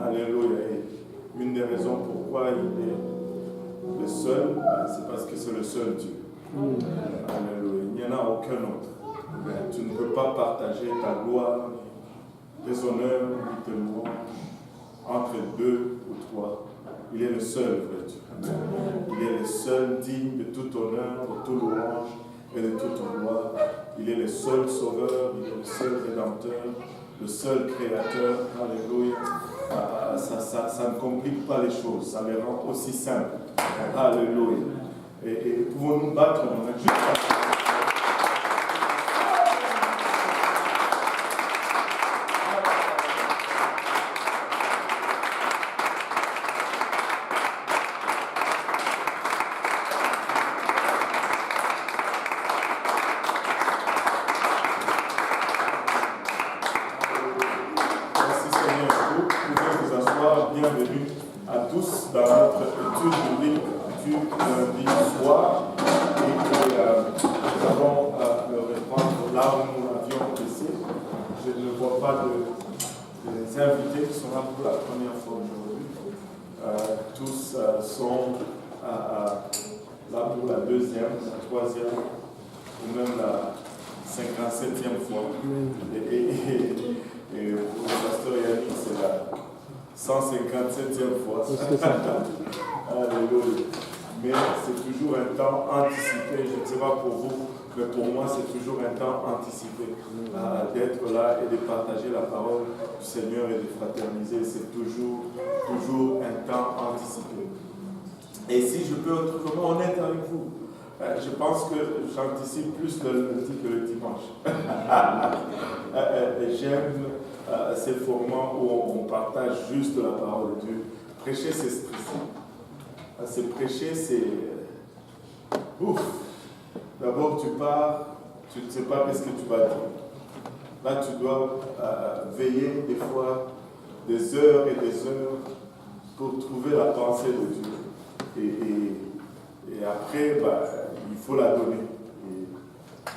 Alléluia. Et une des raisons pourquoi il est le seul, c'est parce que c'est le seul Dieu. Alléluia. Il n'y en a aucun autre. Tu ne peux pas partager ta gloire, tes honneurs, tes louanges entre deux ou trois. Il est le seul vrai Dieu. Il est le seul digne de tout honneur, de toute louange et de toute gloire. Il est le seul sauveur, il est le seul rédempteur, le seul créateur. Alléluia. Ça ne complique pas les choses, ça les rend aussi simples. Alléluia. Et pouvons-nous battre dans un juste Alléluia. Mais c'est toujours un temps anticipé, je ne sais pas pour vous, mais pour moi c'est toujours un temps anticipé d'être là et de partager la parole du Seigneur et de fraterniser. C'est toujours un temps anticipé. Et si je peux être vraiment honnête avec vous, je pense que j'anticipe plus le lundi que le dimanche. J'aime ces formats où on partage juste la parole de Dieu. Prêcher, c'est stressant. C'est prêcher, c'est... Ouf! D'abord, tu pars, tu ne sais pas qu'est-ce que tu vas dire. Là, tu dois veiller des fois des heures et des heures pour trouver la pensée de Dieu. Et après, il faut la donner.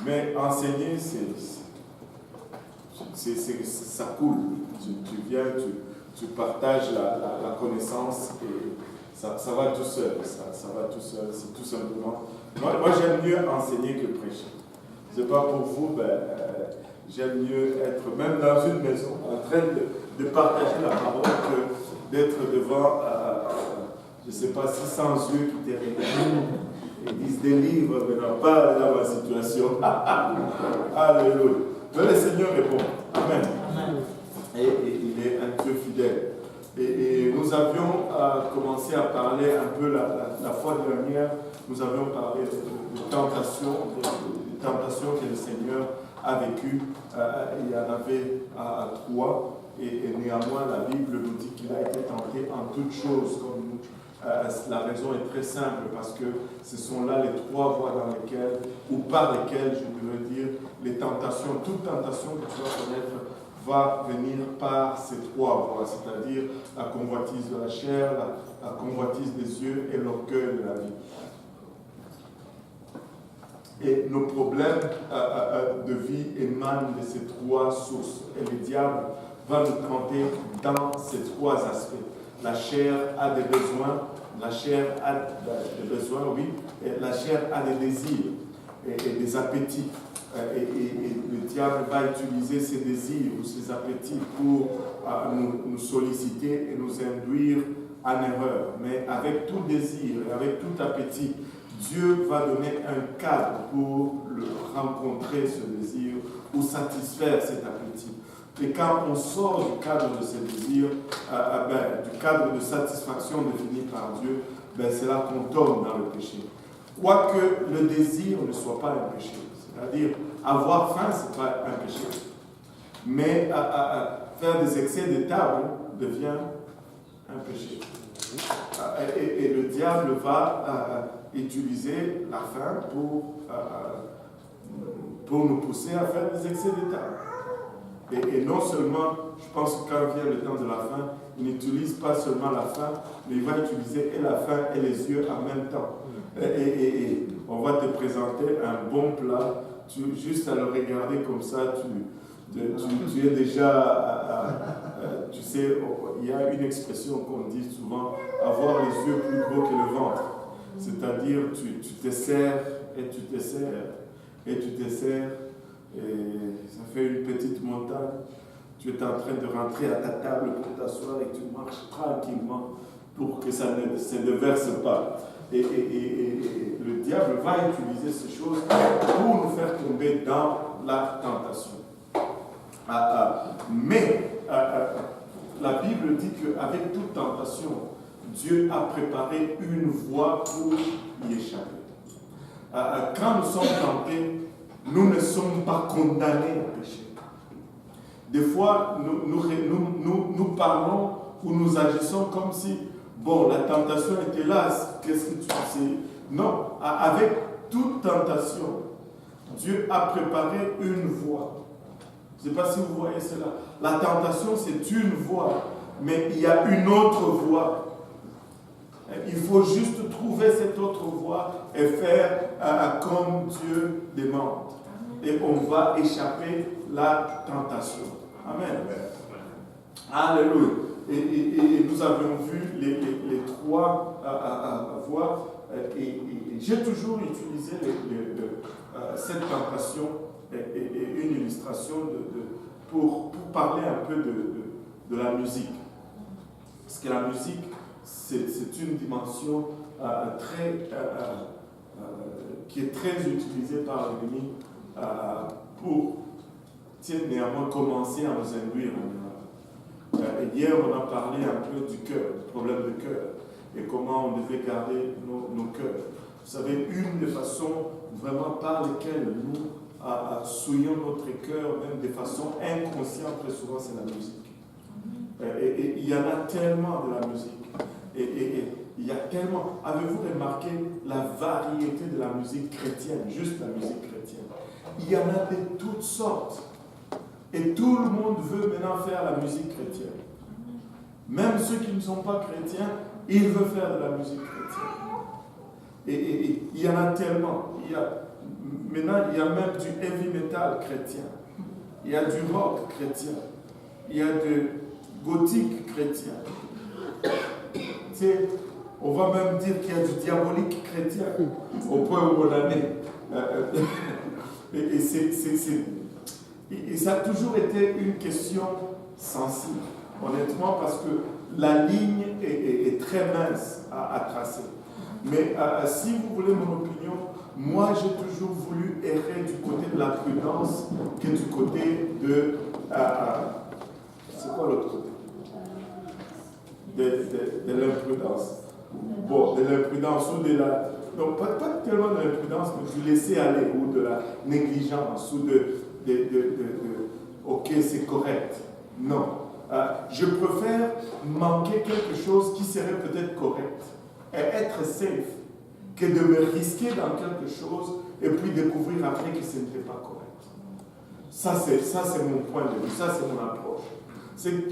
Mais enseigner, ça coule. Tu viens, tu partages la connaissance et ça va tout seul. Ça va tout seul, c'est tout simplement. Moi j'aime mieux enseigner que prêcher. Je ne sais pas pour vous, j'aime mieux être même dans une maison en train de partager la parole que d'être devant, je ne sais pas, 600 yeux qui te regardent et disent des livres, mais non pas dans ma situation. Alléluia. Mais le Seigneur est bon. Amen. Et il est un Dieu fidèle. Et nous avions commencé à parler un peu la fois dernière, nous avions parlé de tentations que le Seigneur a vécues. Il y en avait 3, et néanmoins la Bible nous dit qu'il a été tenté en toutes choses comme nous. La raison est très simple, parce que ce sont là les 3 voies dans lesquelles, ou par lesquelles, je veux dire, les tentations, toute tentation que tu vas connaître, va venir par ces 3 voies, c'est-à-dire la convoitise de la chair, la convoitise des yeux et l'orgueil de la vie. Et nos problèmes de vie émanent de ces 3 sources. Et le diable va nous tenter dans ces 3 aspects. La chair a des besoins, la chair a des besoins, oui, et la chair a des désirs et des appétits. Et le diable va utiliser ces désirs ou ces appétits pour nous solliciter et nous induire en erreur. Mais avec tout désir et avec tout appétit, Dieu va donner un cadre pour rencontrer ce désir ou satisfaire cet appétit. Et quand on sort du cadre de ce désir, du cadre de satisfaction défini par Dieu, c'est là qu'on tombe dans le péché. Quoique le désir ne soit pas un péché. C'est-à-dire, avoir faim, ce n'est pas un péché. Mais faire des excès de table devient un péché. Et le diable va utiliser la faim pour nous pousser à faire des excès de table. Et non seulement, je pense que quand vient le temps de la faim, il n'utilise pas seulement la faim, mais il va utiliser et la faim et les yeux en même temps. Et on va te présenter un bon plat, juste à le regarder comme ça, tu es déjà, tu sais, il y a une expression qu'on dit souvent, avoir les yeux plus gros que le ventre. C'est-à-dire, tu te sers et tu te sers et tu te sers et ça fait une petite montagne. Tu es en train de rentrer à ta table pour t'asseoir et tu marches tranquillement pour que ça ne se déverse pas. Et le diable va utiliser ces choses pour nous faire tomber dans la tentation. Mais la Bible dit qu'avec toute tentation, Dieu a préparé une voie pour y échapper. Quand nous sommes tentés, nous ne sommes pas condamnés à pécher. Des fois, nous parlons ou nous agissons comme si, bon, la tentation était là, qu'est-ce que tu sais? Non, avec toute tentation, Dieu a préparé une voie. Je ne sais pas si vous voyez cela. La tentation, c'est une voie, mais il y a une autre voie. Il faut juste trouver cette autre voie et faire comme Dieu demande. Et on va échapper la tentation. Amen. Alléluia. Et nous avons vu les trois voies. Et j'ai toujours utilisé cette tentation et une illustration pour parler un peu de la musique. Parce que la musique, c'est une dimension qui est très utilisée par l'ennemi pour néanmoins commencer à nous induire. Hier, on a parlé un peu du cœur, du problème de cœur, et comment on devait garder nos cœurs. Vous savez, une des façons vraiment par lesquelles nous souillons notre cœur, même de façon inconsciente, très souvent, c'est la musique. Et il y en a tellement de la musique. Et il y a tellement. Avez-vous remarqué la variété de la musique chrétienne, juste la musique chrétienne? Il y en a de toutes sortes. Et tout le monde veut maintenant faire la musique chrétienne. Même ceux qui ne sont pas chrétiens, ils veulent faire de la musique chrétienne. Et il y en a tellement. Maintenant, il y a même du heavy metal chrétien. Il y a du rock chrétien. Il y a du gothique chrétien. Tu sais, on va même dire qu'il y a du diabolique chrétien au point où on en est. Et ça a toujours été une question sensible, honnêtement, parce que la ligne est très mince à tracer. Mais si vous voulez mon opinion, moi j'ai toujours voulu errer du côté de la prudence que du côté de... c'est quoi l'autre côté? De l'imprudence. Bon, de l'imprudence ou de la... Donc, pas tellement de l'imprudence, mais du laisser aller, ou de la négligence, ou ok, c'est correct. Non. Je préfère manquer quelque chose qui serait peut-être correct et être safe que de me risquer dans quelque chose et puis découvrir après que ce n'était pas correct. Ça, c'est mon point de vue, ça, c'est mon approche.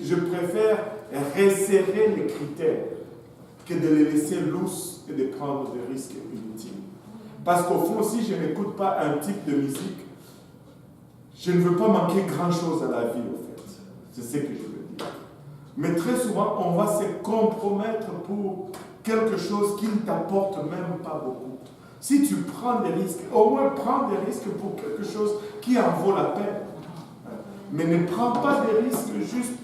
Je préfère resserrer les critères que de les laisser lousses et de prendre des risques inutiles. Parce qu'au fond, si je n'écoute pas un type de musique, je ne veux pas manquer grand-chose à la vie, au fait. C'est ce que je veux dire. Mais très souvent, on va se compromettre pour quelque chose qui ne t'apporte même pas beaucoup. Si tu prends des risques, au moins prends des risques pour quelque chose qui en vaut la peine. Mais ne prends pas des risques juste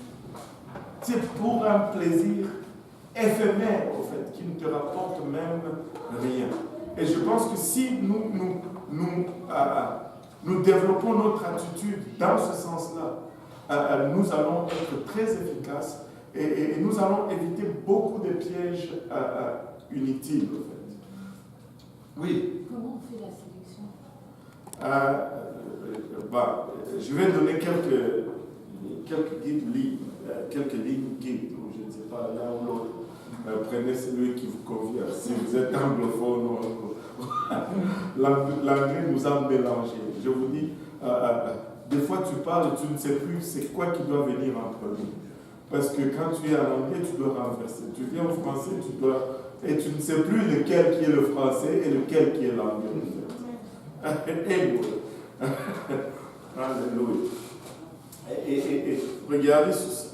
pour un plaisir éphémère, au fait, qui ne te rapporte même rien. Et je pense que si nous développons notre attitude dans ce sens-là, nous allons être très efficaces et nous allons éviter beaucoup de pièges inutiles, en fait. Oui. Comment on fait la sélection? Je vais donner quelques guides, quelques lignes guides, ou je ne sais pas, là ou l'autre. Prenez celui qui vous convient. Si vous êtes anglophone, l'anglais nous a mélangés. Je vous dis, des fois tu parles et tu ne sais plus c'est quoi qui doit venir en premier. Parce que quand tu es en anglais, tu dois renverser. Tu viens au français, et tu ne sais plus lequel qui est le français et lequel qui est l'anglais. Alléluia. Et regardez ceci.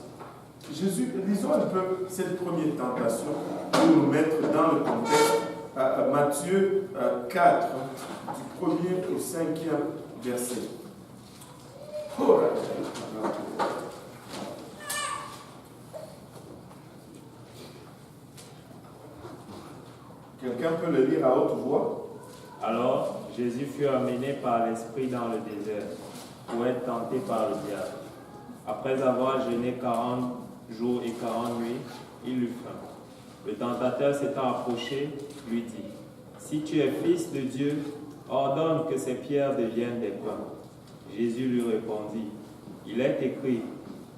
Jésus, lisons un peu cette première tentation pour nous mettre dans le contexte. Matthieu 4, du 1er au 5e verset. Oh, quelqu'un peut le lire à haute voix? Alors, Jésus fut amené par l'Esprit dans le désert pour être tenté par le diable. Après avoir jeûné 40 jours et 40 nuits, il eut faim. Le tentateur s'étant approché, lui dit, « Si tu es fils de Dieu, ordonne que ces pierres deviennent des pains. » Jésus lui répondit, « Il est écrit,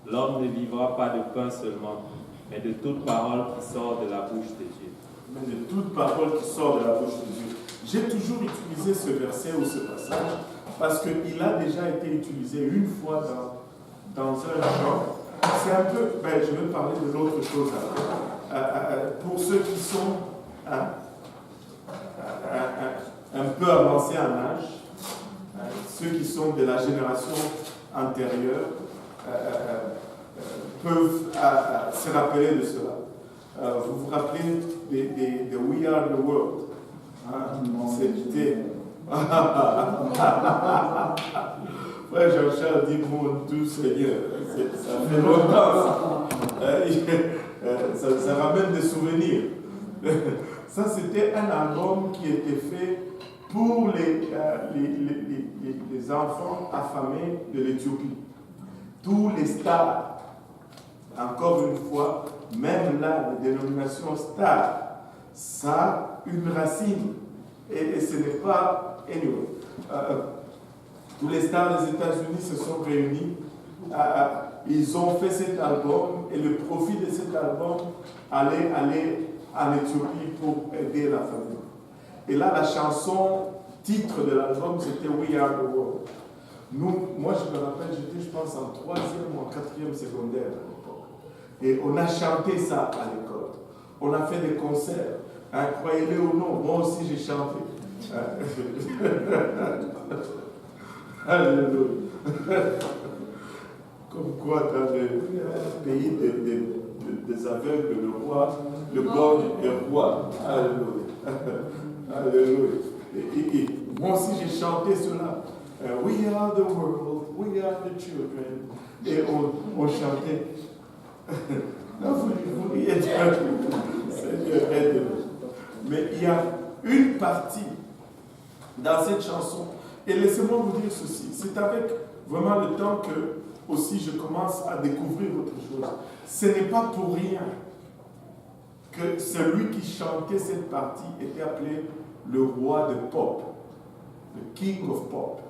l'homme ne vivra pas de pain seulement, mais de toute parole qui sort de la bouche de Dieu. » Mais de toute parole qui sort de la bouche de Dieu. J'ai toujours utilisé ce verset ou ce passage parce qu'il a déjà été utilisé une fois dans un genre. C'est un peu, je vais parler de l'autre chose pour ceux qui sont un peu avancés en âge, ceux qui sont de la génération antérieure peuvent se rappeler de cela. Vous vous rappelez de We Are the World? C'était. Frère Jean-Charles dit, mon doux Seigneur, ça fait longtemps ça. Ça ramène des souvenirs. Ça, c'était un album qui était fait pour les enfants affamés de l'Éthiopie. Tous les stars, encore une fois, même là, les dénominations stars, ça a une racine. Et ce n'est pas. Anyway, tous les stars des États-Unis se sont réunis. Ils ont fait cet album et le profit de cet album allait aller en Éthiopie pour aider la famille. Et là, la chanson titre de l'album, c'était We Are the World. Moi, je me rappelle, j'étais, je pense, en 3e ou en 4e secondaire à l'époque. Et on a chanté ça à l'école. On a fait des concerts. Croyez-le ou non, moi aussi j'ai chanté. Alléluia. Comme quoi, dans le pays des aveugles, le bon est roi. Alléluia. Alléluia. Et moi aussi j'ai chanté cela. We are the world, we are the children. Et on chantait. Non, vous riez, Seigneur, aide-nous. Mais il y a une partie dans cette chanson, et laissez-moi vous dire ceci, c'est avec vraiment le temps que aussi je commence à découvrir autre chose. Ce n'est pas pour rien que celui qui chantait cette partie était appelé le roi de pop, le king of pop.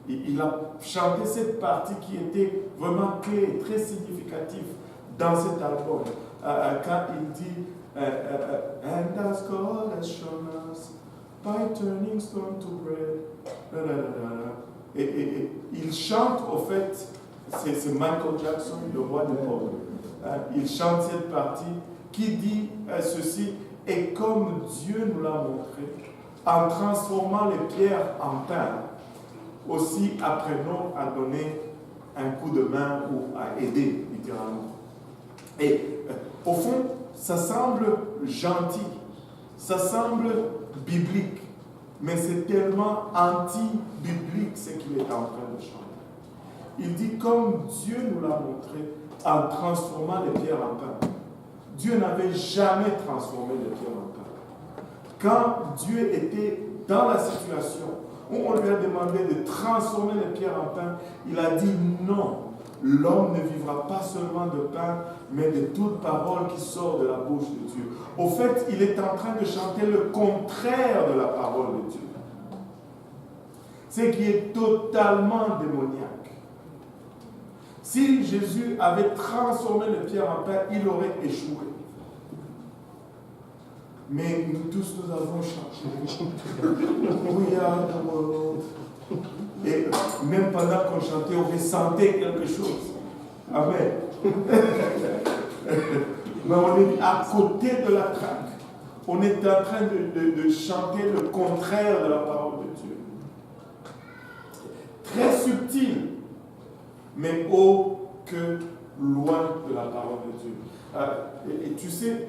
Et il a chanté cette partie qui était vraiment clé, très significative dans cet album. Quand il dit And as God has shown us by turning stone to bread. Et il chante, au fait, c'est Michael Jackson, le roi de pop. Il chante cette partie qui dit ceci, et comme Dieu nous l'a montré, en transformant les pierres en pain, aussi apprenons à donner un coup de main ou à aider, littéralement. Et au fond, ça semble gentil, ça semble biblique, mais c'est tellement anti-biblique ce qu'il est en train de chanter. Il dit comme Dieu nous l'a montré en transformant les pierres en pain. Dieu n'avait jamais transformé les pierres en pain. Quand Dieu était dans la situation où on lui a demandé de transformer les pierres en pain, il a dit non. L'homme ne vivra pas seulement de pain, mais de toute parole qui sort de la bouche de Dieu. Au fait, il est en train de chanter le contraire de la parole de Dieu. Ce qui est totalement démoniaque. Si Jésus avait transformé les pierres en pain, il aurait échoué. Mais nous tous, nous avons chanté. We are the world. Et même pendant qu'on chantait, on ressentait quelque chose. Amen. Mais on est à côté de la traque. On est en train de chanter le contraire de la parole de Dieu. Très subtil, mais oh que loin de la parole de Dieu. Et tu sais,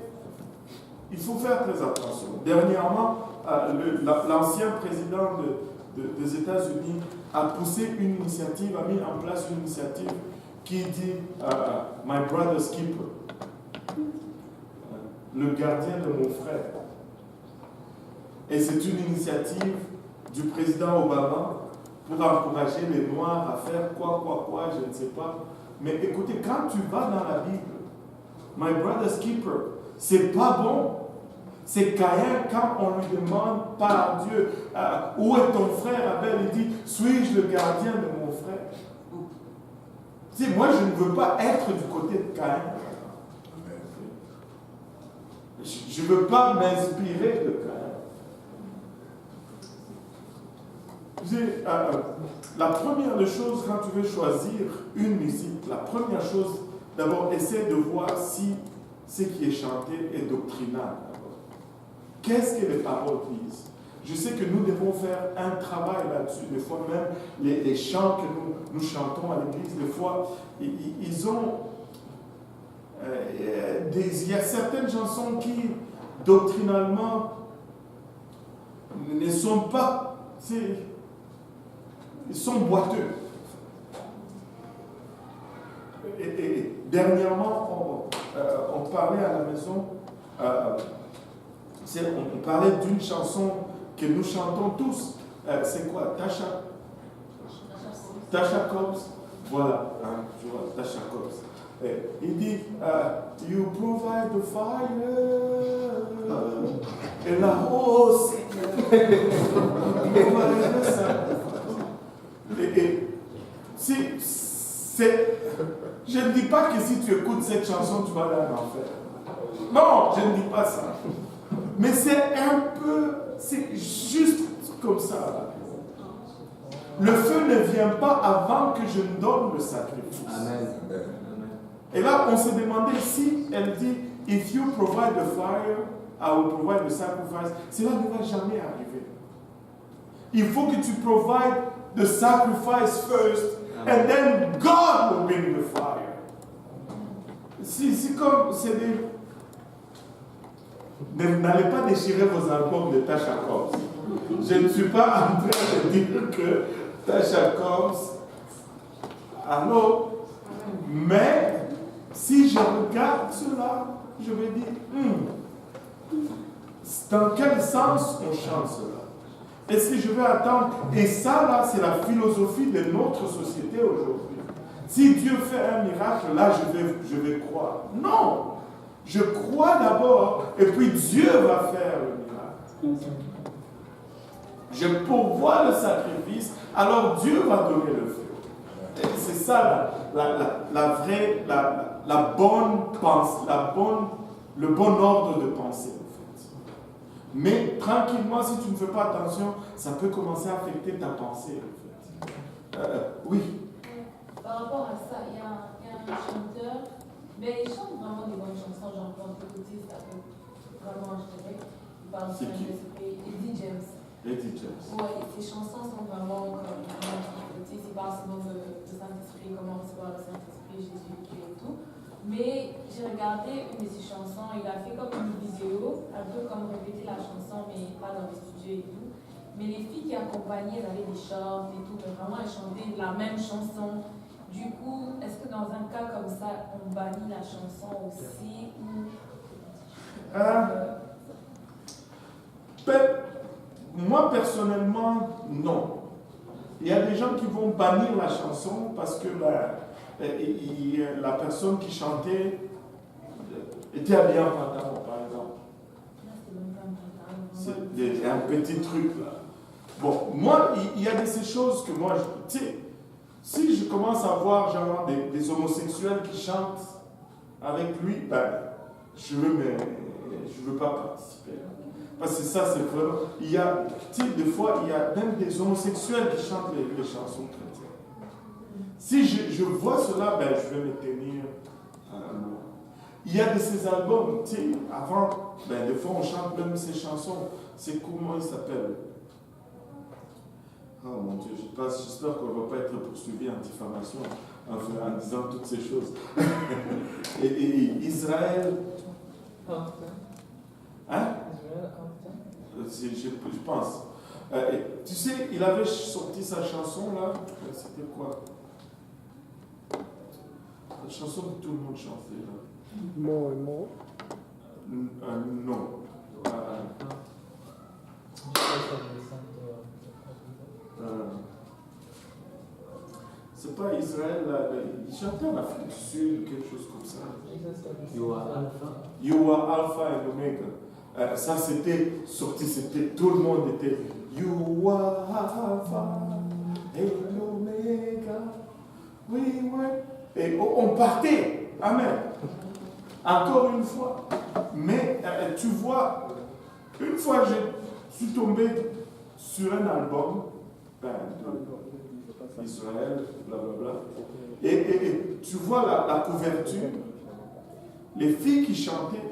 il faut faire très attention. Dernièrement, l'ancien président des États-Unis a poussé une initiative, a mis en place une initiative qui dit My brother's keeper, le gardien de mon frère. Et c'est une initiative du président Obama pour encourager les Noirs à faire quoi, je ne sais pas. Mais écoutez, quand tu vas dans la Bible, My brother's keeper, c'est pas bon. C'est Caïn, quand on lui demande par Dieu, où est ton frère Abel, il dit, suis-je le gardien de mon frère? Tu sais, moi, je ne veux pas être du côté de Caïn. Je ne veux pas m'inspirer de Caïn. La première des choses, quand tu veux choisir une musique, la première chose, d'abord, essaie de voir si ce qui est chanté est doctrinal. Qu'est-ce que les paroles disent? Je sais que nous devons faire un travail là-dessus. Des fois même, les chants que nous chantons à l'église, des fois, ils ont... il y a certaines chansons qui, doctrinalement, ne sont pas... Ils sont boiteux. Et dernièrement, on parlait à la maison... on parlait d'une chanson que nous chantons tous. C'est quoi? Tasha Cobbs. Voilà, tu vois, Tasha Cobbs. Il dit You provide the fire. Et la hausse. Je ne dis pas que si tu écoutes cette chanson, tu vas aller en enfer. Non, je ne dis pas ça. Mais c'est juste comme ça. Le feu ne vient pas avant que je ne donne le sacrifice. Amen. Et là, on s'est demandé si elle dit, if you provide the fire, I will provide the sacrifice. Cela ne va jamais arriver. Il faut que tu provides the sacrifice first, and then God will bring the fire. C'est comme, c'est des... N'allez pas déchirer vos albums de Tasha Cobbs. Je ne suis pas en train de dire que Tasha Cobbs. Alors, mais si je regarde cela, je me dis, dans quel sens on chante cela? Est-ce que je vais attendre? Et ça, là, c'est la philosophie de notre société aujourd'hui. Si Dieu fait un miracle, là, je vais croire. Non! Je crois d'abord, et puis Dieu va faire le miracle. Je pourvois le sacrifice, alors Dieu va donner le feu. Et c'est ça la vraie, la bonne pensée, le bon ordre de pensée, en fait. Mais tranquillement, si tu ne fais pas attention, ça peut commencer à affecter ta pensée, en fait. Oui. Par rapport à ça, il y a un chanteur. Mais il chante vraiment des bonnes chansons, genre quand écouter, ça peut vraiment, je dirais. Il parle de Saint-Esprit, Eddie James. Eddie James. Ouais, ses chansons sont vraiment comme, il parle souvent de Saint-Esprit, comment recevoir le Saint-Esprit, Jésus et tout. Mais j'ai regardé une de ses chansons, il a fait comme une vidéo, un peu comme répéter la chanson, mais pas dans les studios et tout. Mais les filles qui accompagnaient, elles avaient des shorts et tout, mais vraiment elles chantaient la même chanson. Du coup, est-ce que dans un cas comme ça, on bannit la chanson aussi ou... Moi, personnellement, non. Il y a des gens qui vont bannir la chanson parce que la personne qui chantait était habillée en pantalon, par exemple. C'est un petit truc, là. Bon, moi, il y a de ces choses que moi, tu sais, si je commence à voir genre des homosexuels qui chantent avec lui, ben, je veux pas participer. Parce que ça, c'est vraiment... Il y a, tu sais, des fois, il y a même des homosexuels qui chantent les chansons chrétiennes. Si je vois cela, ben, je vais me tenir loin. Il y a de ces albums, tu sais, avant, ben, des fois, on chante même ces chansons. C'est comment ils s'appellent? Oh mon Dieu, j'espère qu'on ne va pas être poursuivi en diffamation. enfin, en disant toutes ces choses. et Israël... Hein? Je pense. Tu sais, il avait sorti sa chanson là, c'était quoi? La chanson que tout le monde chantait là. More and more. Non. C'est pas Israël là, il chantait en Afrique du Sud, quelque chose comme ça. You are Alpha. You are Alpha and Omega. Ça c'était sorti, c'était tout le monde était You are Alpha and Omega. Oui, ouais. Et on partait. Amen. Encore une fois. Mais tu vois, une fois je suis tombé sur un album d'Israël, blablabla. Et tu vois la couverture, les filles qui chantaient,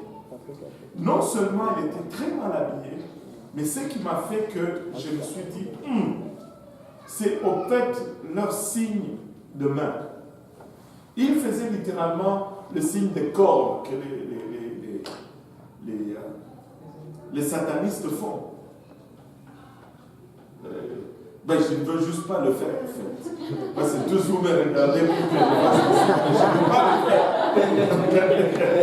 non seulement elles étaient très mal habillées, mais ce qui m'a fait que je me suis dit, c'est au fait leur signe de main. Ils faisaient littéralement le signe des cordes que les satanistes font. Ben, je ne veux juste pas le faire, en fait. Parce que tous vous me regardez pour que je ne veux pas le faire.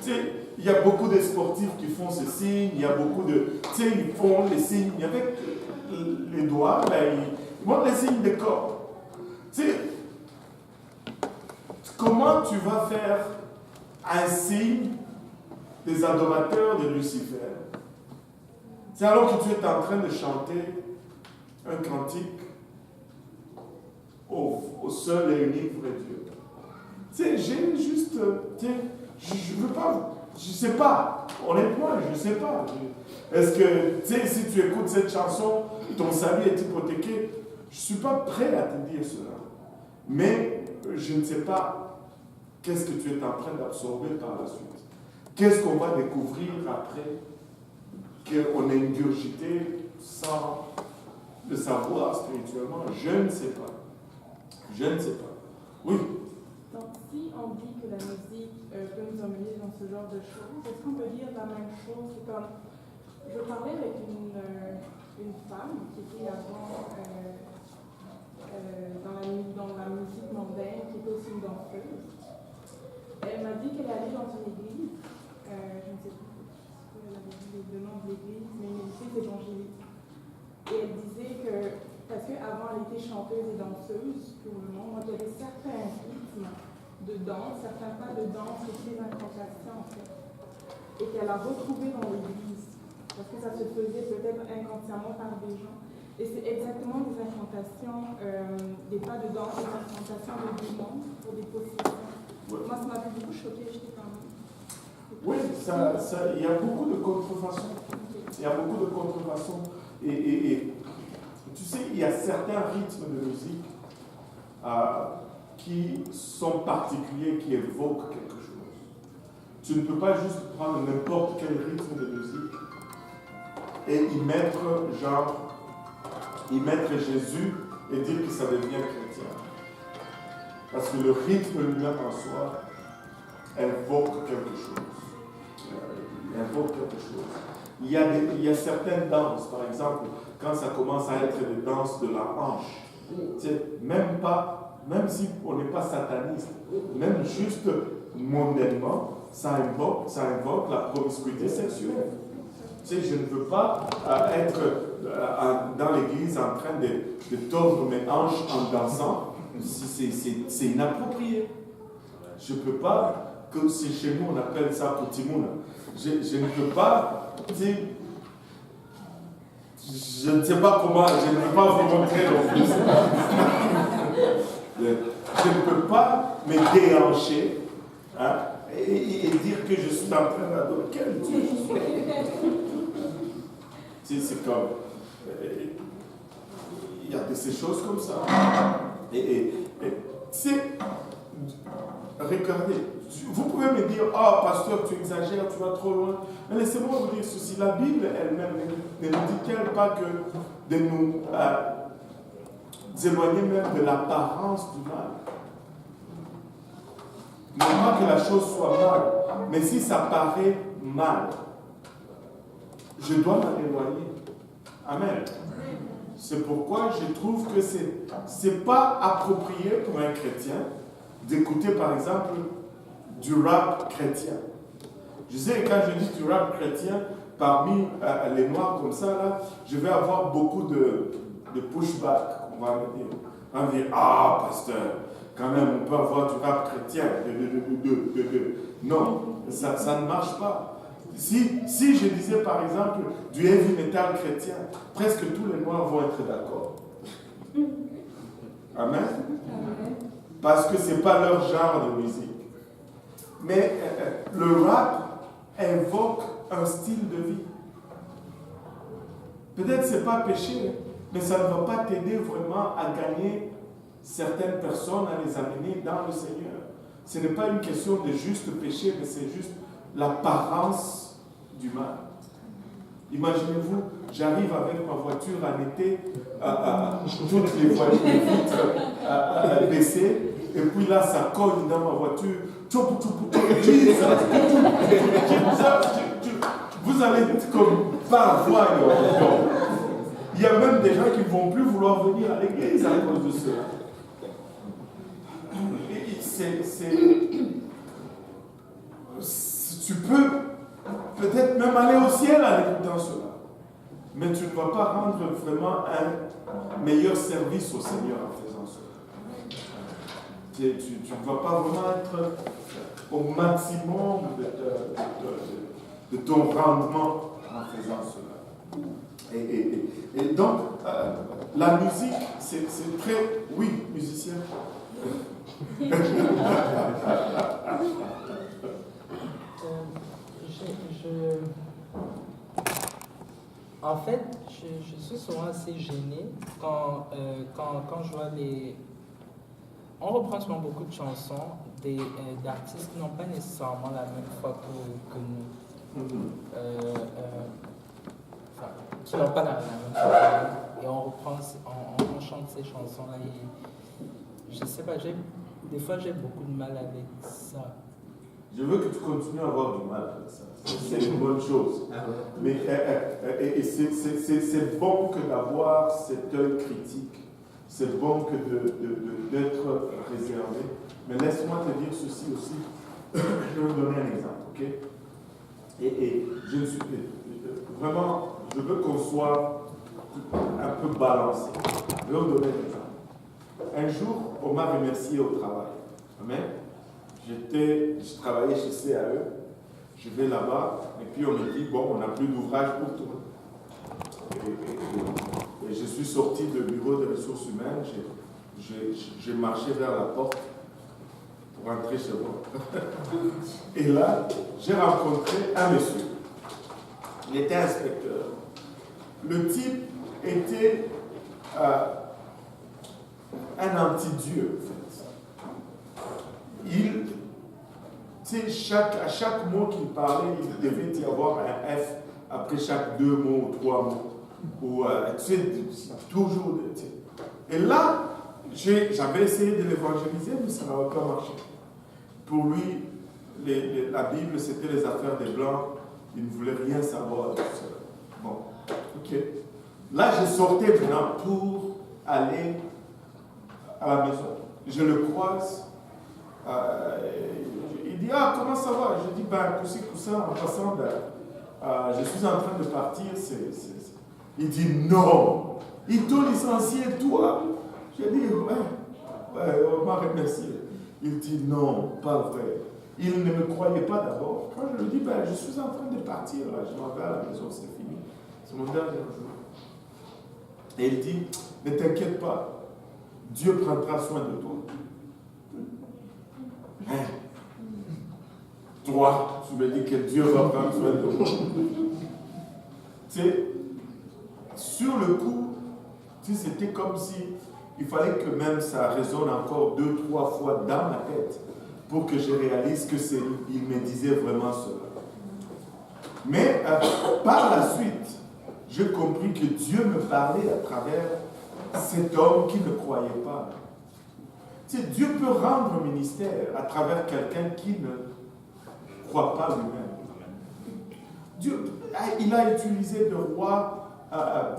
Tu sais, il y a beaucoup de sportifs qui font ce signe, il y a beaucoup de... Tu sais, ils font les signes avec les doigts, ben, ils montrent les signes des corps. Tu sais, comment tu vas faire un signe des adorateurs de Lucifer? C'est alors que tu es en train de chanter un cantique au seul et unique vrai Dieu. Tu sais, j'ai juste... Tu sais, je veux pas... Je sais pas. Honnêtement, je sais pas. Est-ce que, tu sais, si tu écoutes cette chanson, ton salut est hypothéqué? Je suis pas prêt à te dire cela. Mais je ne sais pas qu'est-ce que tu es en train d'absorber par la suite. Qu'est-ce qu'on va découvrir après qu'on est ingurgité sans le savoir spirituellement? Je ne sais pas. Je ne sais pas. Oui. Donc, si on dit que la musique peut nous emmener dans ce genre de choses, est-ce qu'on peut dire la même chose? Comme, je parlais avec une femme qui était avant dans la musique mondaine, qui était aussi une danseuse. Elle m'a dit qu'elle allait dans une église, je ne sais plus si elle avait dit le nom de l'église, mais une église évangélique. Et elle disait que, parce qu'avant elle était chanteuse et danseuse pour le monde, il y avait certains rythmes de danse, certains pas de danse, et des incantations en fait, et qu'elle a retrouvé dans l'église, parce que ça se faisait peut-être inconsciemment par des gens. Et c'est exactement des incantations, des pas de danse, des incantations de démons pour des possessions. Ouais. Moi, ça m'avait beaucoup choquée, j'étais quand même. Oui, il y a beaucoup de contrefaçons. Il y a beaucoup de contrefaçons. Et tu sais, il y a certains rythmes de musique qui sont particuliers, qui évoquent quelque chose. Tu ne peux pas juste prendre n'importe quel rythme de musique et y mettre Jésus et dire que ça devient chrétien. Parce que le rythme lui-même en soi invoque quelque chose. Il y a certaines danses, par exemple, quand ça commence à être des danses de la hanche, même si on n'est pas sataniste, même juste mondainement, ça invoque la promiscuité sexuelle. Tu sais, je ne veux pas être dans l'église en train de tordre mes hanches en dansant. C'est inapproprié. Je ne peux pas, comme si chez nous on appelle ça poutimouna. Je ne peux pas, tu sais, je ne sais pas comment, je ne peux pas vous montrer non plus. Je ne peux pas me déhancher et dire que je suis en train d'adorer. Quel Dieu je suis. C'est comme, il y a de ces choses comme ça. Et c'est, regardez, vous pouvez me dire, oh pasteur, tu exagères, tu vas trop loin. Mais laissez-moi vous dire ceci, la Bible elle-même ne nous dit-elle pas que de éloigner même de l'apparence du mal. Non pas que la chose soit mal, mais si ça paraît mal, je dois m'en éloigner. Amen. C'est pourquoi je trouve que ce n'est pas approprié pour un chrétien d'écouter par exemple du rap chrétien. Je sais que quand je dis du rap chrétien, parmi les noirs comme ça, là, je vais avoir beaucoup de pushback, on va me dire. On va me dire, ah, pasteur, quand même, on peut avoir du rap chrétien. Non, ça ne marche pas. Si je disais par exemple du heavy metal chrétien, presque tous les noirs vont être d'accord. Amen. Parce que ce n'est pas leur genre de musique. Mais le rap invoque un style de vie. Peut-être que ce n'est pas péché, mais ça ne va pas t'aider vraiment à gagner certaines personnes, à les amener dans le Seigneur. Ce n'est pas une question de juste péché, mais c'est juste l'apparence du mal. Imaginez-vous, j'arrive avec ma voiture en été, toutes les vitres baissées, et puis là, ça cogne dans ma voiture. Vous allez être comme pas voir. Il y a même des gens qui ne vont plus vouloir venir à l'église à cause de cela. Tu peux peut-être même aller au ciel en écoutant cela. Mais tu ne vas pas rendre vraiment un meilleur service au Seigneur en faisant cela. Tu ne vas pas vraiment être au maximum de ton rendement en faisant cela. Et donc, la musique, c'est très... Oui, musicien. En fait, je suis souvent assez gêné quand je vois les... On reprend souvent beaucoup de chansons d'artistes qui n'ont pas nécessairement la même foi que nous. Qui n'ont pas la même foi que nous. Et on chante ces chansons-là. Je ne sais pas, des fois j'ai beaucoup de mal avec ça. Je veux que tu continues à avoir du mal avec ça. C'est une bonne chose. Mais c'est bon que d'avoir cet œil critique. C'est bon que d'être réservé. Mais laisse-moi te dire ceci aussi. Je vais vous donner un exemple, ok? Et je ne suis vraiment, je veux qu'on soit un peu balancé. Je vais vous donner un exemple. Un jour, on m'a remercié au travail. Amen. Je travaillais chez CAE, je vais là-bas, et puis on me dit, bon, on n'a plus d'ouvrage pour toi. Et je suis sorti du bureau des ressources humaines, j'ai marché vers la porte pour rentrer chez moi. Et là, j'ai rencontré un monsieur. Il était inspecteur. Le type était un anti-Dieu, en fait. À chaque mot qu'il parlait, il devait y avoir un F après chaque 2 mots ou 3 mots. Ou, toujours. Et là, j'avais essayé de l'évangéliser, mais ça n'avait pas marché. Pour lui, la Bible, c'était les affaires des Blancs. Il ne voulait rien savoir de cela. Bon, ok. Là, je sortais maintenant pour aller à la maison. Je le croise. Il dit, ah, comment ça va? Je dis, ben, tout ça, en passant, je suis en train de partir. Il dit, non, ils t'ont licencié, toi. Je dis, ouais, on m'a remercié. Il dit, non, pas vrai. Il ne me croyait pas d'abord. Quand je lui dis, ben, je suis en train de partir, là, je m'en vais à la maison, c'est fini. C'est mon dernier jour. Et il dit, ne t'inquiète pas, Dieu prendra soin de toi. Hein? Toi, tu me dis que Dieu va prendre soin de toi. Tu sais, sur le coup, c'était comme si il fallait que même ça résonne encore 2-3 fois dans ma tête pour que je réalise que il me disait vraiment cela. Mais par la suite, j'ai compris que Dieu me parlait à travers cet homme qui ne croyait pas. Tu sais, Dieu peut rendre un ministère à travers quelqu'un qui ne croit pas lui-même. Dieu, il a utilisé de rois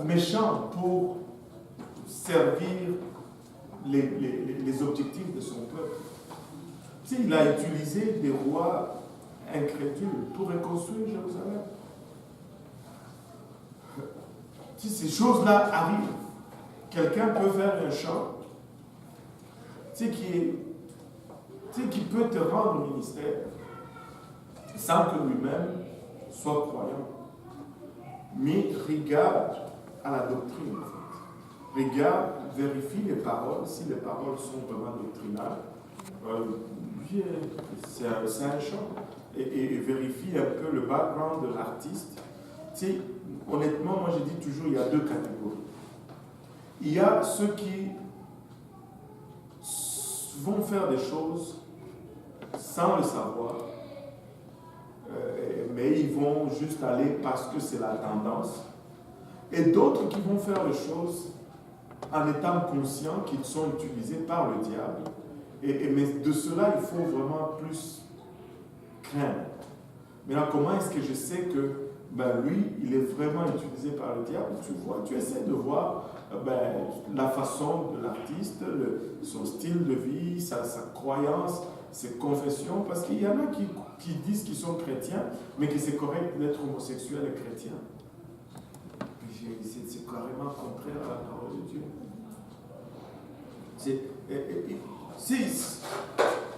méchants pour servir les objectifs de son peuple. Tu sais, il a utilisé des rois incrédules pour reconstruire Jérusalem. Si ces choses-là arrivent, quelqu'un peut faire un chant, qui peut te rendre au ministère sans que lui-même soit croyant. Mais regarde à la doctrine, en fait. Regarde, vérifie les paroles, si les paroles sont vraiment doctrinales. C'est un chant. Et vérifie un peu le background de l'artiste. Honnêtement, moi je dis toujours, il y a deux catégories. Il y a ceux qui vont faire des choses sans le savoir, mais ils vont juste aller parce que c'est la tendance. Et d'autres qui vont faire les choses en étant conscients qu'ils sont utilisés par le diable. Mais de cela, il faut vraiment plus craindre. Maintenant, comment est-ce que je sais que lui, il est vraiment utilisé par le diable? Tu essaies de voir la façon de l'artiste, son style de vie, sa croyance, ses confessions, parce qu'il y en a qui disent qu'ils sont chrétiens, mais que c'est correct d'être homosexuel et chrétien. C'est carrément contraire à la parole de Dieu.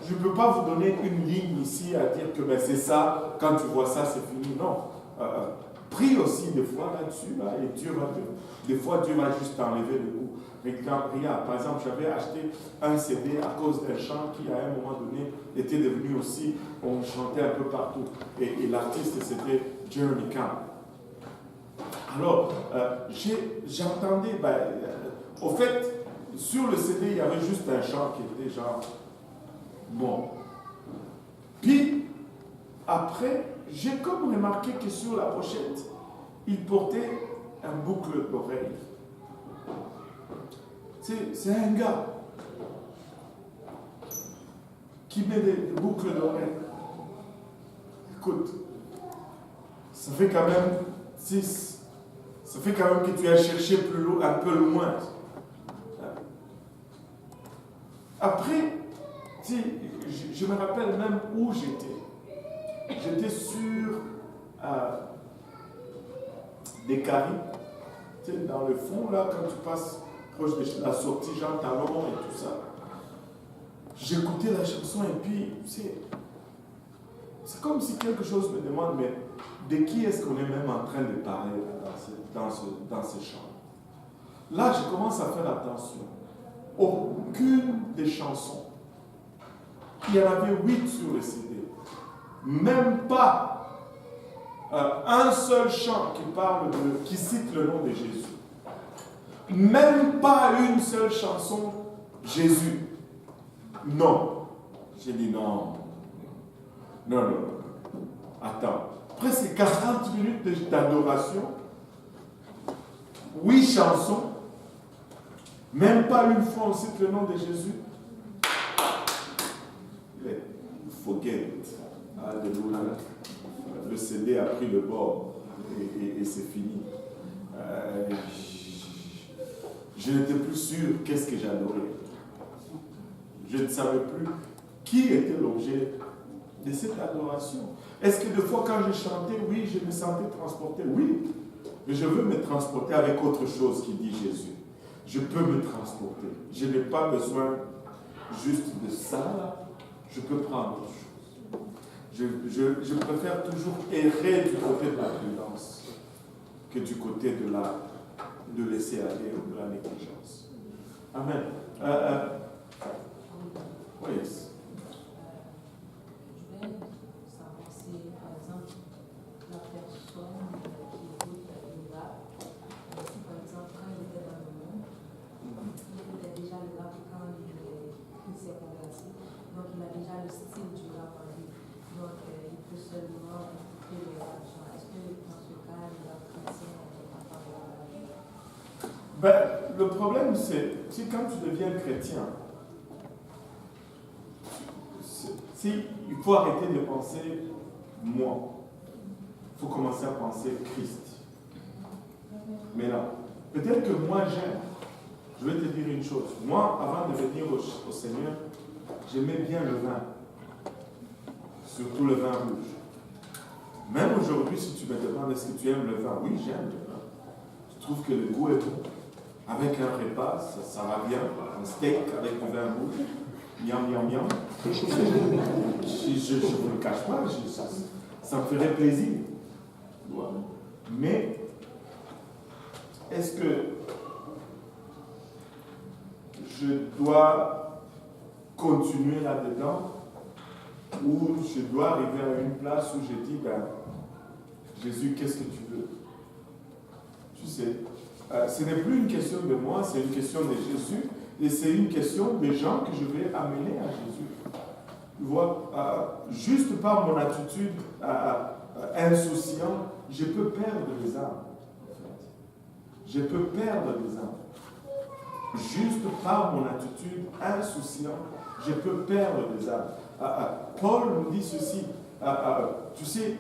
Je ne peux pas vous donner une ligne ici à dire que c'est ça, quand tu vois ça, c'est fini. Non. Prie aussi des fois là-dessus, et des fois Dieu va juste t'enlever le goût. Regarde, par exemple, j'avais acheté un CD à cause d'un chant qui, à un moment donné, était devenu aussi, on chantait un peu partout. Et l'artiste, c'était Jeremy Camp. Alors, j'entendais, au fait, sur le CD, il y avait juste un chant qui était genre, bon. Puis, après, j'ai comme remarqué que sur la pochette, il portait un boucle d'oreille. C'est un gars qui met des boucles d'oreille. Écoute, ça fait quand même 6. Ça fait quand même que tu as cherché un peu loin. Après, je me rappelle même où j'étais. J'étais sur des caries. Dans le fond, là, quand tu passes proche de la sortie Jean Talon et tout ça. J'écoutais la chanson et puis, c'est comme si quelque chose me demande, mais de qui est-ce qu'on est même en train de parler dans ces chants? Là, je commence à faire attention. Aucune des chansons, il y en avait 8 sur le CD, même pas un seul chant qui cite le nom de Jésus. Même pas une seule chanson Jésus. Non. J'ai dit non. Non. Attends. Presque 40 minutes d'adoration. 8 chansons. Même pas une fois on cite le nom de Jésus. Forget it. Alléluia. Le CD a pris le bord et c'est fini. Je n'étais plus sûr qu'est-ce que j'adorais. Je ne savais plus qui était l'objet de cette adoration. Est-ce que des fois quand je chantais, oui, je me sentais transporté? Oui, mais je veux me transporter avec autre chose qui dit Jésus. Je peux me transporter. Je n'ai pas besoin juste de ça. Je peux prendre autre chose. Je préfère toujours errer du côté de la prudence que du côté de laisser aller ou de la négligence. Amen. Oui. Je voulais savoir si, par exemple, la personne qui écoute le rap, si par exemple, quand il était dans le monde, il écoutait déjà le rap quand il s'est converti, donc il a déjà le style du rap en lui. Donc il peut seulement écouter le rap. Est-ce que dans ce cas, le rap chrétien est capable de le problème, c'est quand tu deviens chrétien, il faut arrêter de penser moi. Il faut commencer à penser Christ. Mais là, peut-être que moi j'aime. Je vais te dire une chose. Moi, avant de venir au Seigneur, j'aimais bien le vin. Surtout le vin rouge. Même aujourd'hui, si tu me demandes est-ce que tu aimes le vin, oui, j'aime le vin. Je trouve que le goût est bon. Avec un repas, ça va bien. Un steak avec du vin rouge. Miam, miam, miam. Je ne vous le cache pas, ça me ferait plaisir. Mais, est-ce que je dois continuer là-dedans ou je dois arriver à une place où je dis, ben, Jésus, qu'est-ce que tu veux? Tu sais, ce n'est plus une question de moi, c'est une question de Jésus et c'est une question des gens que je vais amener à Jésus. Tu vois, juste par mon attitude insouciante, je peux perdre les âmes. En fait. Je peux perdre les âmes. Juste par mon attitude insouciante, je peux perdre les âmes. Paul nous dit ceci. Tu sais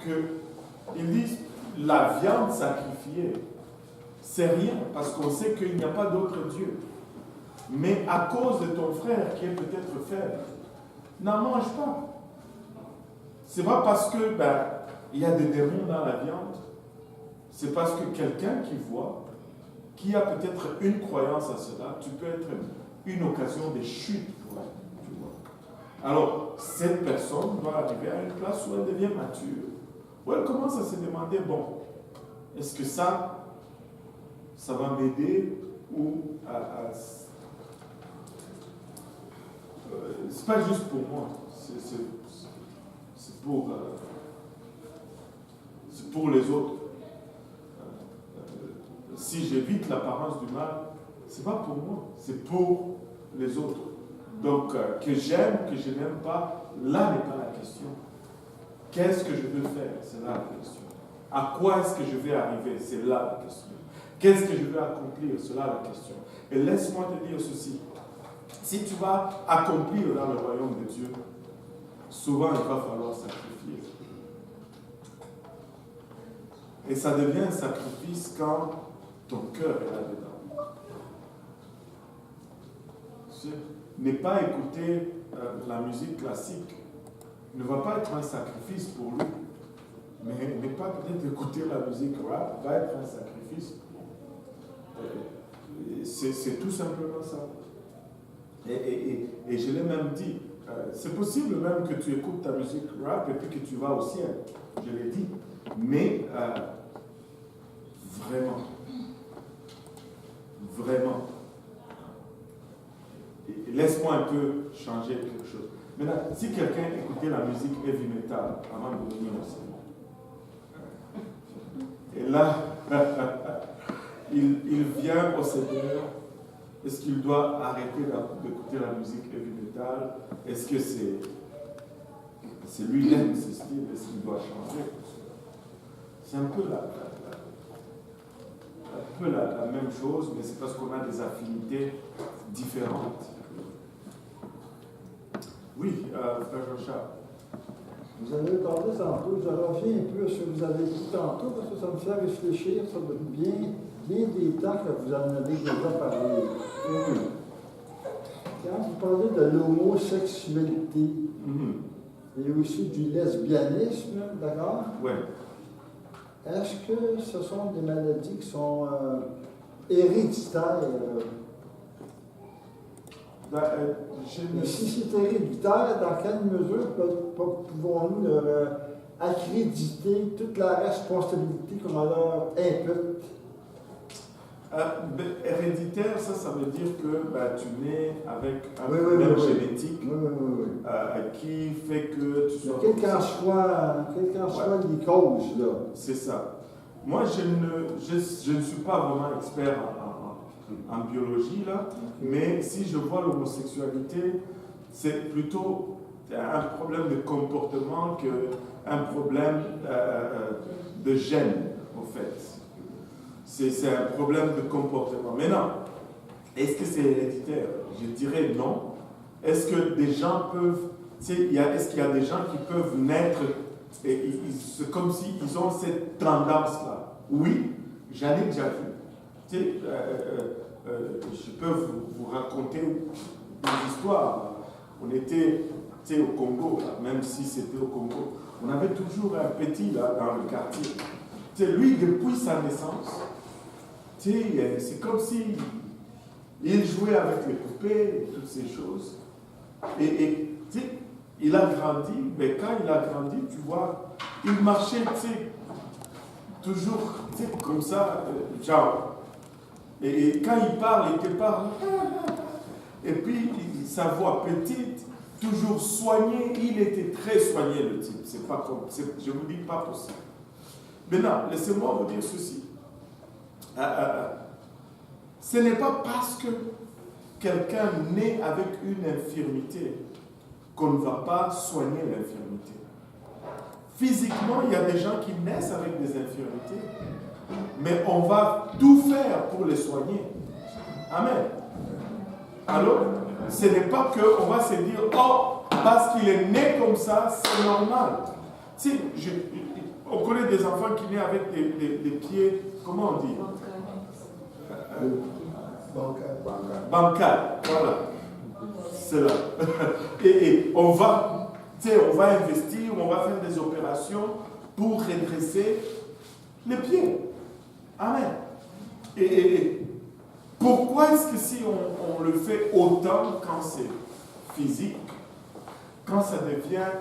qu'il dit la viande sacrifiée, c'est rien parce qu'on sait qu'il n'y a pas d'autre Dieu. Mais à cause de ton frère qui est peut-être faible, n'en mange pas. C'est pas parce que il y a des démons dans la viande, c'est parce que quelqu'un qui voit, qui a peut-être une croyance à cela, tu peux être une occasion de chute pour elle. Tu vois. Alors, cette personne doit arriver à une place où elle devient mature, où elle commence à se demander, bon, est-ce que ça va m'aider ou c'est pas juste pour moi, c'est pour les autres. Si j'évite l'apparence du mal, c'est pas pour moi, c'est pour les autres. Donc, que j'aime, que je n'aime pas, là n'est pas la question. Qu'est-ce que je veux faire? C'est là la question. À quoi est-ce que je vais arriver? C'est là la question. Qu'est-ce que je veux accomplir? C'est là la question. Et laisse-moi te dire ceci. Si tu vas accomplir dans le royaume de Dieu, souvent il va falloir sacrifier. Et ça devient un sacrifice quand ton cœur est là-dedans. Ne pas écouter la musique classique ne va pas être un sacrifice pour lui. Mais ne pas peut-être écouter la musique rap va être un sacrifice. C'est tout simplement ça. Et je l'ai même dit, c'est possible même que tu écoutes ta musique rap et puis que tu vas au ciel. Je l'ai dit. Mais vraiment. Et laisse-moi un peu changer quelque chose. Maintenant, si quelqu'un écoutait la musique heavy metal avant de venir au ciel, et là, il vient au Seigneur. Est-ce qu'il doit arrêter d'écouter la musique heavy metal? Est-ce que c'est lui-même, ce style? Est-ce qu'il doit changer? C'est un peu la même chose, mais c'est parce qu'on a des affinités différentes. Oui, Frère Jean-Charles. Vous avez parlé tantôt, je reviens un peu à ce que vous avez dit tantôt, parce que ça me fait réfléchir sur bien des temps que vous en avez déjà parlé. Quand vous parlez de l'homosexualité et aussi du lesbianisme, d'accord? Oui. Est-ce que ce sont des maladies qui sont héréditaires? Si c'est héréditaire, dans quelle mesure pouvons-nous leur accréditer toute la responsabilité qu'on leur impute? Héréditaire, ça veut dire que tu nais avec un problème génétique qui fait que tu sois... Quelles qu'en soient les causes, là. C'est ça. Moi, je ne suis pas vraiment expert en biologie, là, mais si je vois l'homosexualité, c'est plutôt un problème de comportement qu'un problème de gène, en fait. c'est un problème de comportement. Maintenant, est-ce que c'est héréditaire? Je dirais non. Est-ce que des gens peuvent, est-ce qu'il y a des gens qui peuvent naître, et c'est comme s'ils ont cette tendance-là? Oui, j'en ai déjà vu. Je peux vous raconter des histoires. On était au Congo, là, même si c'était au Congo, on avait toujours un petit là, dans le quartier. Lui, depuis sa naissance, c'est comme si il jouait avec les poupées et toutes ces choses. Et il a grandi, mais quand il a grandi, tu vois, il marchait toujours comme ça, genre. Et quand il parle, il te parle. Et puis, sa voix petite, toujours soignée, il était très soigné, le type. C'est pas comme, je vous dis, pas possible. Maintenant, laissez-moi vous dire ceci. Ce n'est pas parce que quelqu'un naît avec une infirmité qu'on ne va pas soigner l'infirmité. Physiquement, il y a des gens qui naissent avec des infirmités, mais on va tout faire pour les soigner. Amen. Alors, ce n'est pas qu'on va se dire, oh, parce qu'il est né comme ça, c'est normal. Si, on connaît des enfants qui naissent avec des pieds, comment on dit? Bancal, voilà. C'est là. Et on va investir, on va faire des opérations pour redresser les pieds. Amen. Et pourquoi est-ce que si on le fait autant quand c'est physique, quand ça devient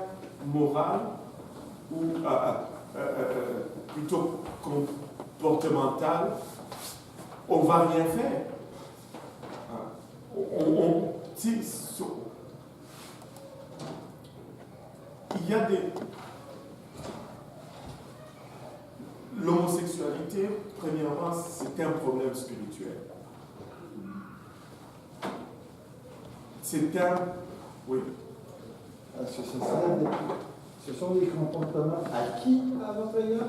moral ou plutôt comportemental, on ne va rien faire? Il y a l'homosexualité, premièrement, c'est un problème spirituel. C'est un... Oui. Ce sont des comportements acquis à votre égard?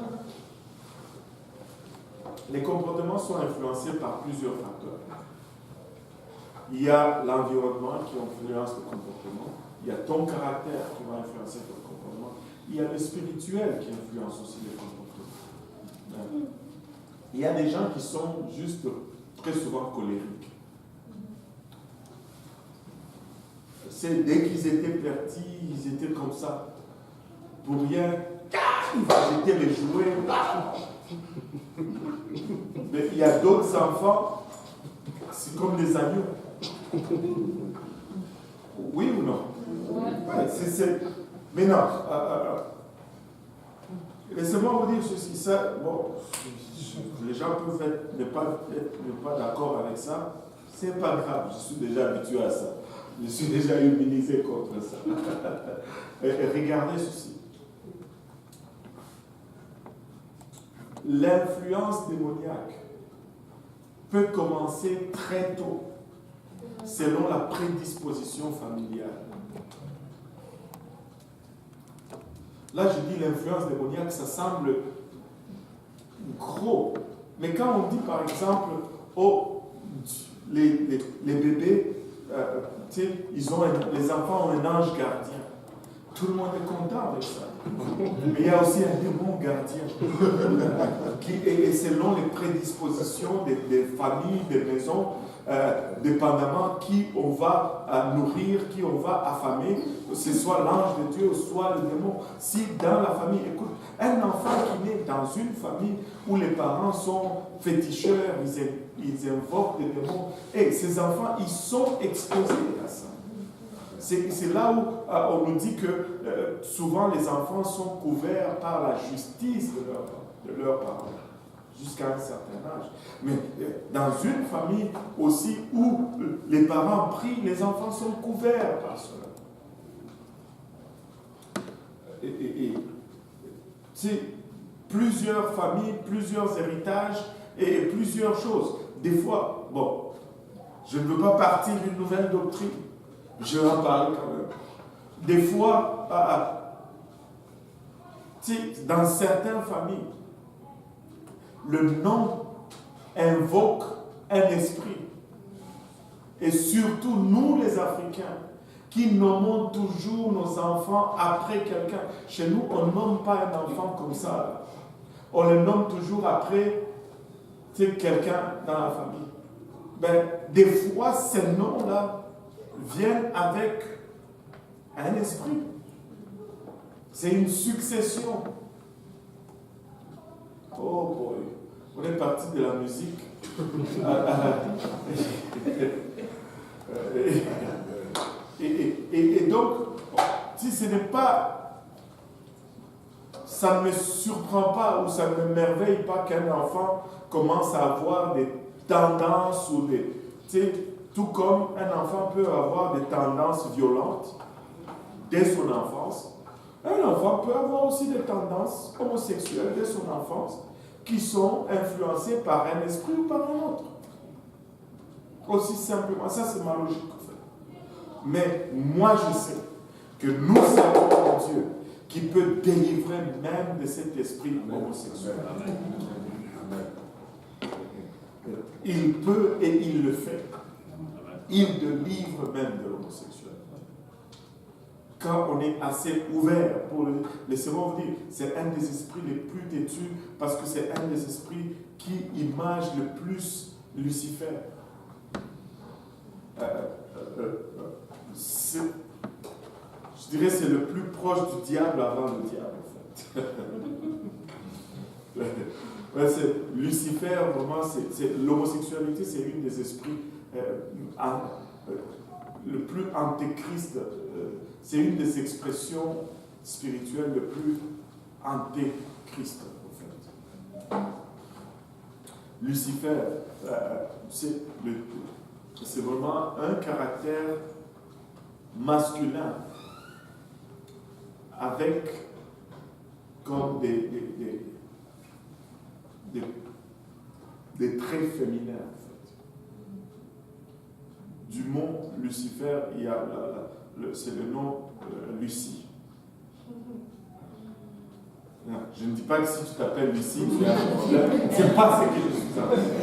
Les comportements sont influencés par plusieurs facteurs. Il y a l'environnement qui influence le comportement. Il y a ton caractère qui va influencer ton comportement. Il y a le spirituel qui influence aussi le comportement. Il y a des gens qui sont juste très souvent colériques. C'est dès qu'ils étaient petits, ils étaient comme ça. Pour rien, il va jeter les jouets. Mais il y a d'autres enfants, c'est comme des agneaux. Oui ou non? Ouais, mais non. Laissez-moi vous dire ceci. Ça, bon, les gens peuvent ne pas d'accord avec ça. C'est pas grave. Je suis déjà habitué à ça. Je suis déjà immunisé contre ça. Regardez ceci. L'influence démoniaque peut commencer très tôt, selon la prédisposition familiale. Là, je dis l'influence démoniaque, ça semble gros. Mais quand on dit, par exemple, oh, les bébés, les enfants ont un ange gardien, tout le monde est content avec ça. Mais il y a aussi un démon gardien qui est selon les prédispositions des familles, des maisons, dépendamment qui on va nourrir, qui on va affamer, que ce soit l'ange de Dieu ou soit le démon. Si dans la famille, écoute, un enfant qui naît dans une famille où les parents sont féticheurs, ils invoquent des démons, et ces enfants, ils sont exposés à ça. C'est là où on nous dit que souvent les enfants sont couverts par la justice de leurs parents, jusqu'à un certain âge. Mais dans une famille aussi où les parents prient, les enfants sont couverts par cela. Et plusieurs familles, plusieurs héritages et plusieurs choses. Des fois, bon, je ne veux pas partir d'une nouvelle doctrine. Je vais en parler quand même. Des fois, dans certaines familles, le nom invoque un esprit. Et surtout, nous les Africains, qui nommons toujours nos enfants après quelqu'un. Chez nous, on ne nomme pas un enfant comme ça. On le nomme toujours après quelqu'un dans la famille. Ben, des fois, ces noms-là viennent avec un esprit. C'est une succession. Oh boy, on est parti de la musique. Et donc, si ce n'est pas, ça ne me surprend pas ou ça ne me merveille pas qu'un enfant commence à avoir des tendances ou des, tout comme un enfant peut avoir des tendances violentes dès son enfance, un enfant peut avoir aussi des tendances homosexuelles dès son enfance qui sont influencées par un esprit ou par un autre. Aussi simplement, ça c'est ma logique en fait. Mais moi je sais que nous avons un Dieu qui peut délivrer même de cet esprit homosexuel. Il peut et il le fait. Il délivre même de l'homosexuel. Quand on est assez ouvert pour le... Laissez-moi vous dire, c'est un des esprits les plus têtus parce que c'est un des esprits qui image le plus Lucifer. Je dirais c'est le plus proche du diable avant le diable en fait. C'est Lucifer, vraiment, l'homosexualité, c'est une des esprits le plus antéchrist. C'est une des expressions spirituelles le plus antéchrist en fait. Lucifer, c'est vraiment un caractère masculin avec comme des traits féminins en fait. Du mot Lucifer, il y a c'est le nom Lucie. Non, je ne dis pas que si tu t'appelles Lucie, tu as un problème. C'est pas ce que je suis en train de dire.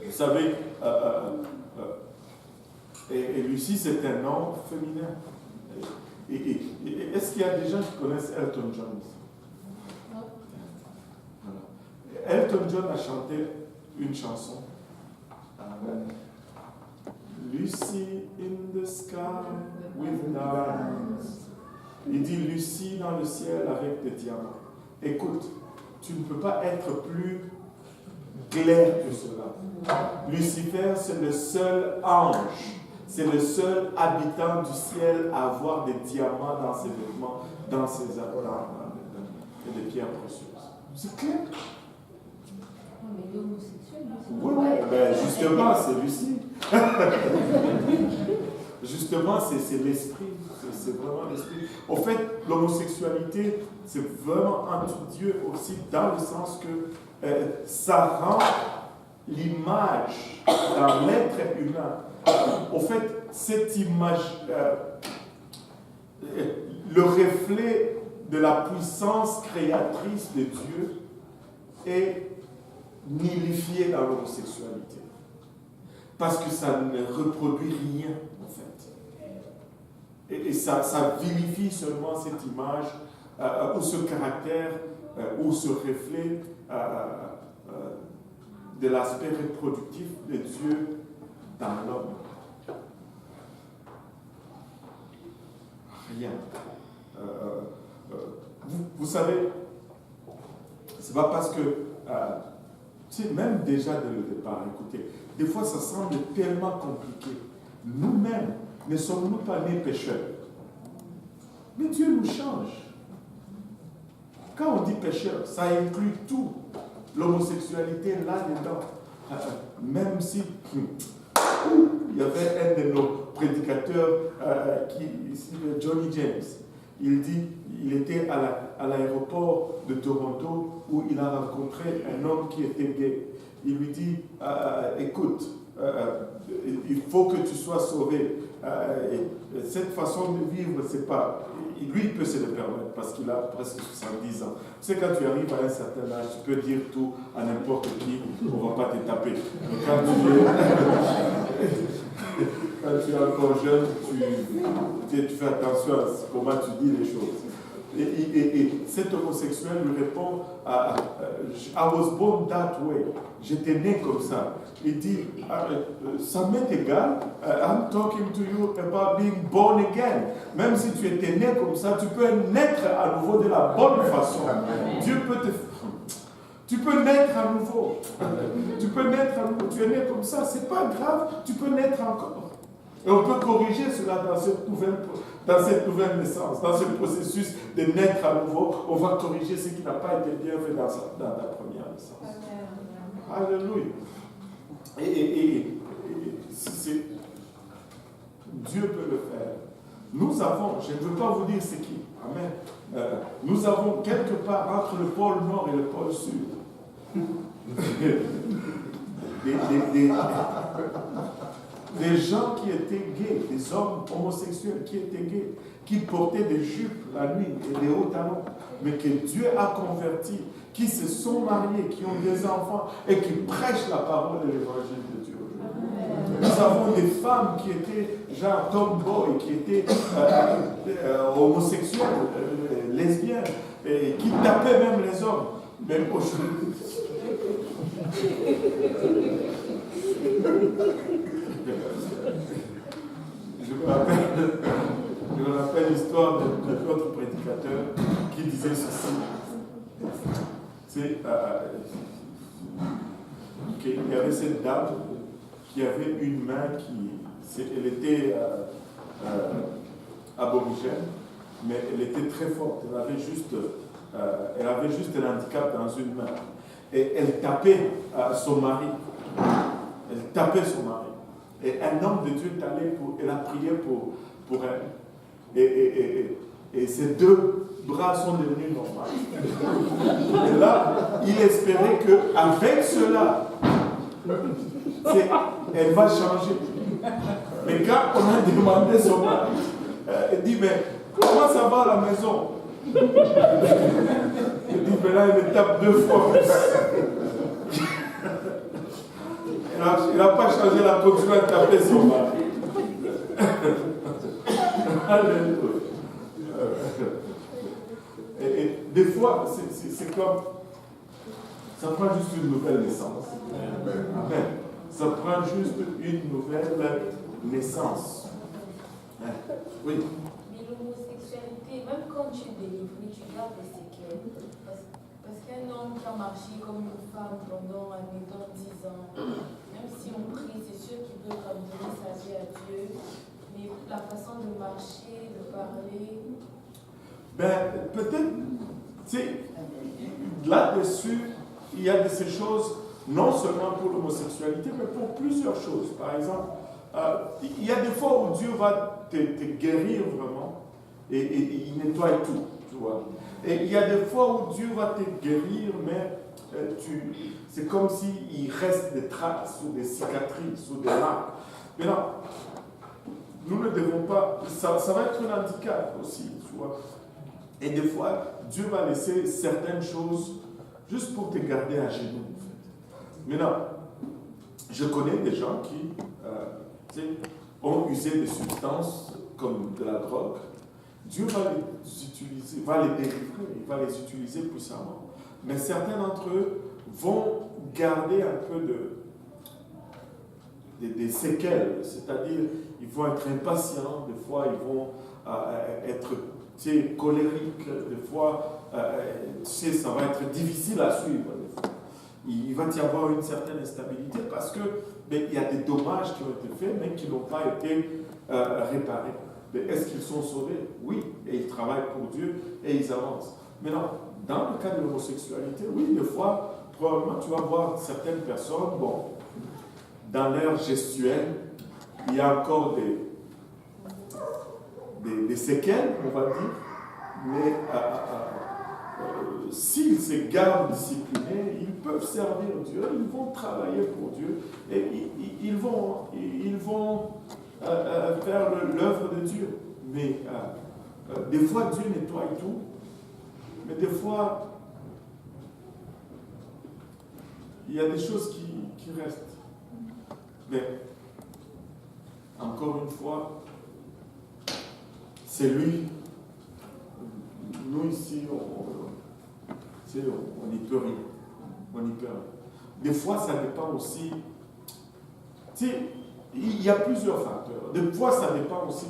Vous savez, et Lucie, c'est un nom féminin. Et est-ce qu'il y a des gens qui connaissent Elton John? Non. Voilà. Elton John a chanté une chanson. Lucy in the sky with diamonds. Il dit Lucie dans le ciel avec des diamants. Écoute, tu ne peux pas être plus clair que cela. Lucifer, c'est le seul ange, c'est le seul habitant du ciel à avoir des diamants dans ses vêtements, dans ses armes, et des pierres précieuses. C'est clair? Mais l'homosexuel, oui, ben justement, c'est Lucie. Justement, c'est l'esprit. C'est vraiment l'esprit. Au fait, l'homosexualité, c'est vraiment anti-Dieu aussi, dans le sens que ça rend l'image dans l'être humain. Au fait, cette image, le reflet de la puissance créatrice de Dieu est nullifié dans l'homosexualité. Parce que ça ne reproduit rien, en fait. Et ça vilifie seulement cette image, ou ce caractère, ou ce reflet de l'aspect reproductif de Dieu dans l'homme. Rien. Vous savez, c'est pas parce que même déjà dès le départ, écoutez, des fois ça semble tellement compliqué. Nous-mêmes, ne sommes-nous pas nés pécheurs? Mais Dieu nous change. Quand on dit pécheur, ça inclut tout. L'homosexualité là-dedans. Même si il y avait un de nos prédicateurs, Johnny James, il dit, il était à l'aéroport de Toronto où il a rencontré un homme qui était gay. Il lui dit, écoute, il faut que tu sois sauvé. et cette façon de vivre, c'est pas. Lui, il peut se le permettre parce qu'il a presque 70 ans. Tu sais, quand tu arrives à un certain âge, tu peux dire tout à n'importe qui, on ne va pas te taper. Mais quand tu es encore jeune, tu fais attention à comment tu dis les choses. Et cet homosexuel lui répond I was born that way. J'étais né comme ça. Il dit ça m'est égal. I'm talking to you about being born again. Même si tu étais né comme ça, tu peux naître à nouveau de la bonne façon. Dieu peut te. Tu peux naître à nouveau. Tu peux naître à nouveau. Tu es né comme ça. C'est pas grave. Tu peux naître encore. Et on peut corriger cela dans cette nouvelle naissance, dans ce processus de naître à nouveau. On va corriger ce qui n'a pas été bien fait dans la première naissance. Alléluia. Et Dieu peut le faire. Nous avons, je ne veux pas vous dire c'est qui, amen. Nous avons quelque part entre le pôle nord et le pôle sud des gens qui étaient gays, des hommes homosexuels qui étaient gays, qui portaient des jupes la nuit et des hauts talons, mais que Dieu a convertis, qui se sont mariés, qui ont des enfants et qui prêchent la parole de l'évangile de Dieu. Nous avons des femmes qui étaient genre tomboy, qui étaient homosexuels, lesbiennes, et qui tapaient même les hommes. Même aujourd'hui. Je me rappelle l'histoire de notre prédicateur qui disait ceci. Il y avait cette dame qui avait une main elle était aborigène, mais elle était très forte. Elle avait juste un handicap dans une main. Et elle tapait son mari. Elle tapait son mari. Et un homme de Dieu est allé elle a prié pour elle. Et ses deux bras sont devenus normaux. Et là, il espérait qu'avec cela, elle va changer. Mais quand on a demandé son mari, elle dit, mais comment ça va à la maison? Il dit, mais là, il me tape 2 fois. Il n'a pas changé, il a continué à taper son mari. Alléluia. Et des fois, c'est comme. Ça prend juste une nouvelle naissance. Amen. Ça prend juste une nouvelle naissance. Oui. Mais l'homosexualité, même quand tu es délivré, tu gardes des séquelles. Parce qu'un homme qui a marché comme une femme pendant, admettons, 10 ans, même si on prie, c'est sûr qu'il peut donner sa vie à Dieu. Mais la façon de marcher, de parler. Ben, peut-être, tu sais, là-dessus, il y a de ces choses, non seulement pour l'homosexualité, mais pour plusieurs choses. Par exemple, il y a des fois où Dieu va te guérir vraiment et il nettoie tout, tu vois. Et il y a des fois où Dieu va te guérir, mais c'est comme s'il reste des traces ou des cicatrices ou des marques. Mais non, nous ne devons pas, ça va être un handicap aussi, tu vois. Et des fois, Dieu va laisser certaines choses juste pour te garder à genoux, en fait. Maintenant, je connais des gens qui ont usé des substances comme de la drogue. Dieu va les utiliser, va les délivrer, il va les utiliser puissamment. Mais certains d'entre eux vont garder un peu des séquelles, c'est-à-dire ils vont être impatients, des fois ils vont être colériques, des fois ça va être difficile à suivre. Des fois. Il va y avoir une certaine instabilité parce que il y a des dommages qui ont été faits mais qui n'ont pas été réparés. Mais est-ce qu'ils sont sauvés? Oui, et ils travaillent pour Dieu et ils avancent. Maintenant, dans le cas de l'homosexualité, oui, des fois, probablement, tu vas voir certaines personnes, bon, dans leur gestuelle, il y a encore des séquelles, on va dire, mais s'ils se gardent disciplinés, ils peuvent servir Dieu, ils vont travailler pour Dieu, et ils vont faire l'œuvre de Dieu. Mais des fois, Dieu nettoie et tout. Mais des fois, il y a des choses qui restent. Mais, encore une fois, c'est lui. Nous ici, on n'y peut rien. On n'y peut rien. Des fois, ça dépend aussi. Tu sais, il y a plusieurs facteurs. Des fois, ça dépend aussi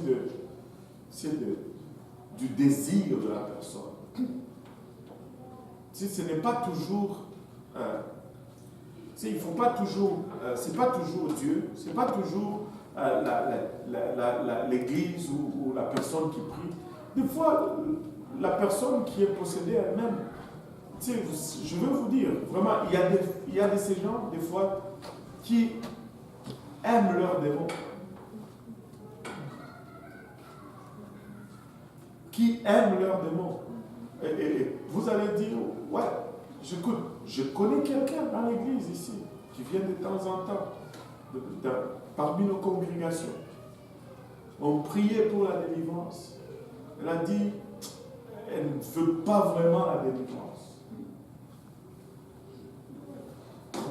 du désir de la personne. Tu sais, ce n'est pas toujours. Tu sais, il ne faut pas toujours. C'est pas toujours Dieu. C'est pas toujours l'église ou la personne qui prie. Des fois, la personne qui est possédée elle-même. Tu sais, je veux vous dire, vraiment, il y a de ces gens, des fois, qui aiment leurs démons. Qui aiment leurs démons. Et vous allez dire, ouais, je connais quelqu'un dans l'église ici, qui vient de temps en temps, parmi nos congrégations. On priait pour la délivrance. Elle a dit, elle ne veut pas vraiment la délivrance.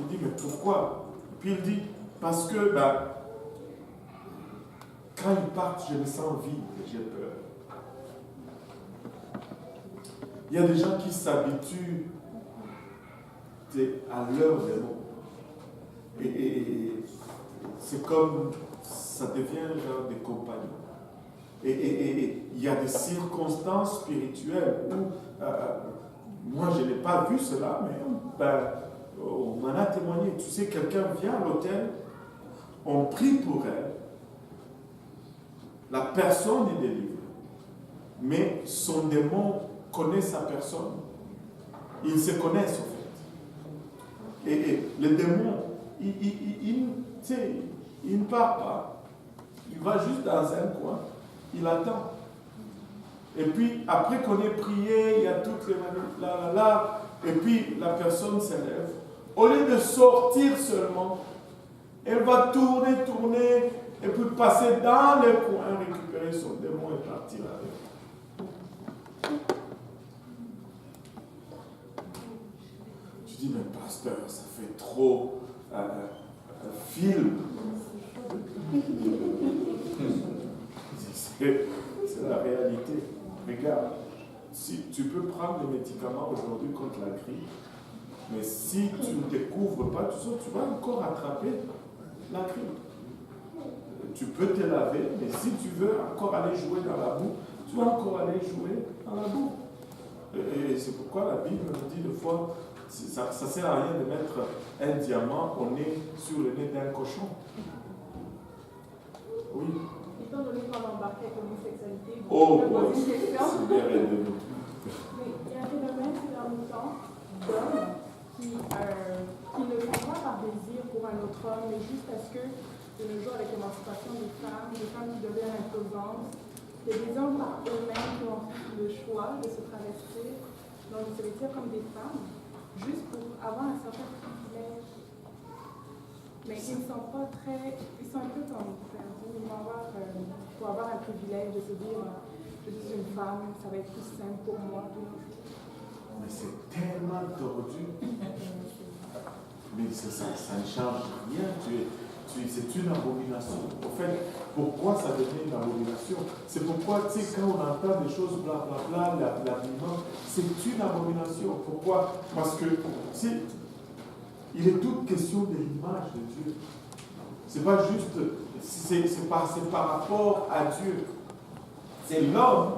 Il dit, mais pourquoi? Puis il dit, parce que quand ils partent, je me sens vide et j'ai peur. Il y a des gens qui s'habituent à leur démon. Et c'est comme, ça devient genre des compagnons. Et il y a des circonstances spirituelles où, moi je n'ai pas vu cela, mais on m'en a témoigné. Tu sais, quelqu'un vient à l'hôtel, on prie pour elle, la personne est délivrée, mais son démon connaît sa personne. Ils se connaissent en fait. Et le démon, il ne part pas. Il va juste dans un coin, il attend. Et puis, après qu'on ait prié, il y a toutes les et puis la personne s'élève. Au lieu de sortir seulement, elle va tourner, et puis passer dans le coin, récupérer son démon et partir avec. Tu dis, mais pasteur, ça fait trop film. C'est la réalité. Regarde, si tu peux prendre les médicaments aujourd'hui contre la grippe, mais si tu ne découvres pas tout ça, tu vas encore attraper la grippe. Tu peux te laver, mais si tu veux encore aller jouer dans la boue, tu vas encore aller jouer dans la boue. Et c'est pourquoi la Bible nous dit des fois, ça ne sert à rien de mettre un diamant au nez, sur le nez d'un cochon. Oui. Étant donné qu'on embarquait avec l'homosexualité, Oh, c'est bien aidé. Mais il y a un phénomène ces derniers temps d'hommes qui ne le font pas par désir pour un autre homme, mais juste parce que de nos jours, avec l'émancipation des femmes qui deviennent imposantes, il y a des hommes par eux-mêmes qui ont le choix de se travestir, donc de se vêtir comme des femmes, juste pour avoir un certain privilège. Mais ils ne sont pas très. Ils sont un peu comme perdus. Ils vont avoir un privilège de se dire je suis une femme, ça va être plus simple pour moi. Mais c'est tellement tordu. Mais ça ne change rien. C'est une abomination. En fait, pourquoi ça devient une abomination? C'est pourquoi, tu sais, quand on entend des choses blablabla, l'habillement, c'est une abomination. Pourquoi? Parce que, tu sais, il est toute question de l'image de Dieu. C'est pas juste, c'est par rapport à Dieu. C'est l'homme.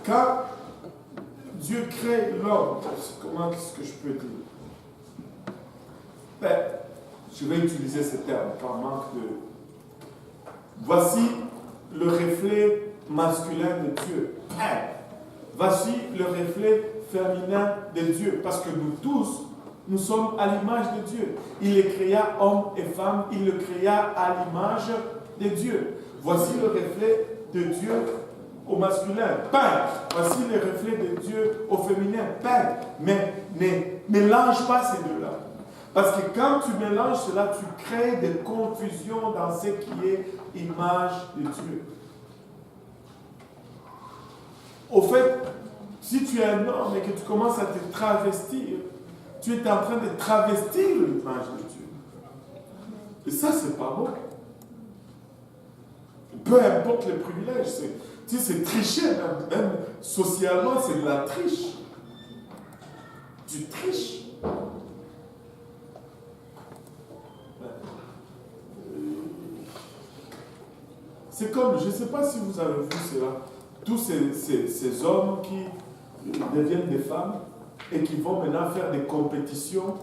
Quand Dieu crée l'homme, comment est-ce que je peux dire? Je vais utiliser ce terme par manque de. Voici le reflet masculin de Dieu. Voici le reflet féminin de Dieu. Parce que nous tous, nous sommes à l'image de Dieu. Il les créa hommes et femmes, il le créa à l'image de Dieu. Voici le reflet de Dieu au masculin. Voici le reflet de Dieu au féminin. Mais ne mélange pas ces deux-là. Parce que quand tu mélanges cela, tu crées des confusions dans ce qui est image de Dieu. Au fait, si tu es un homme et que tu commences à te travestir, tu es en train de travestir l'image de Dieu. Et ça, c'est pas bon. Peu importe les privilèges, c'est tricher, même socialement, c'est de la triche. Tu triches. C'est comme, je ne sais pas si vous avez vu cela, tous ces hommes qui deviennent des femmes et qui vont maintenant faire des compétitions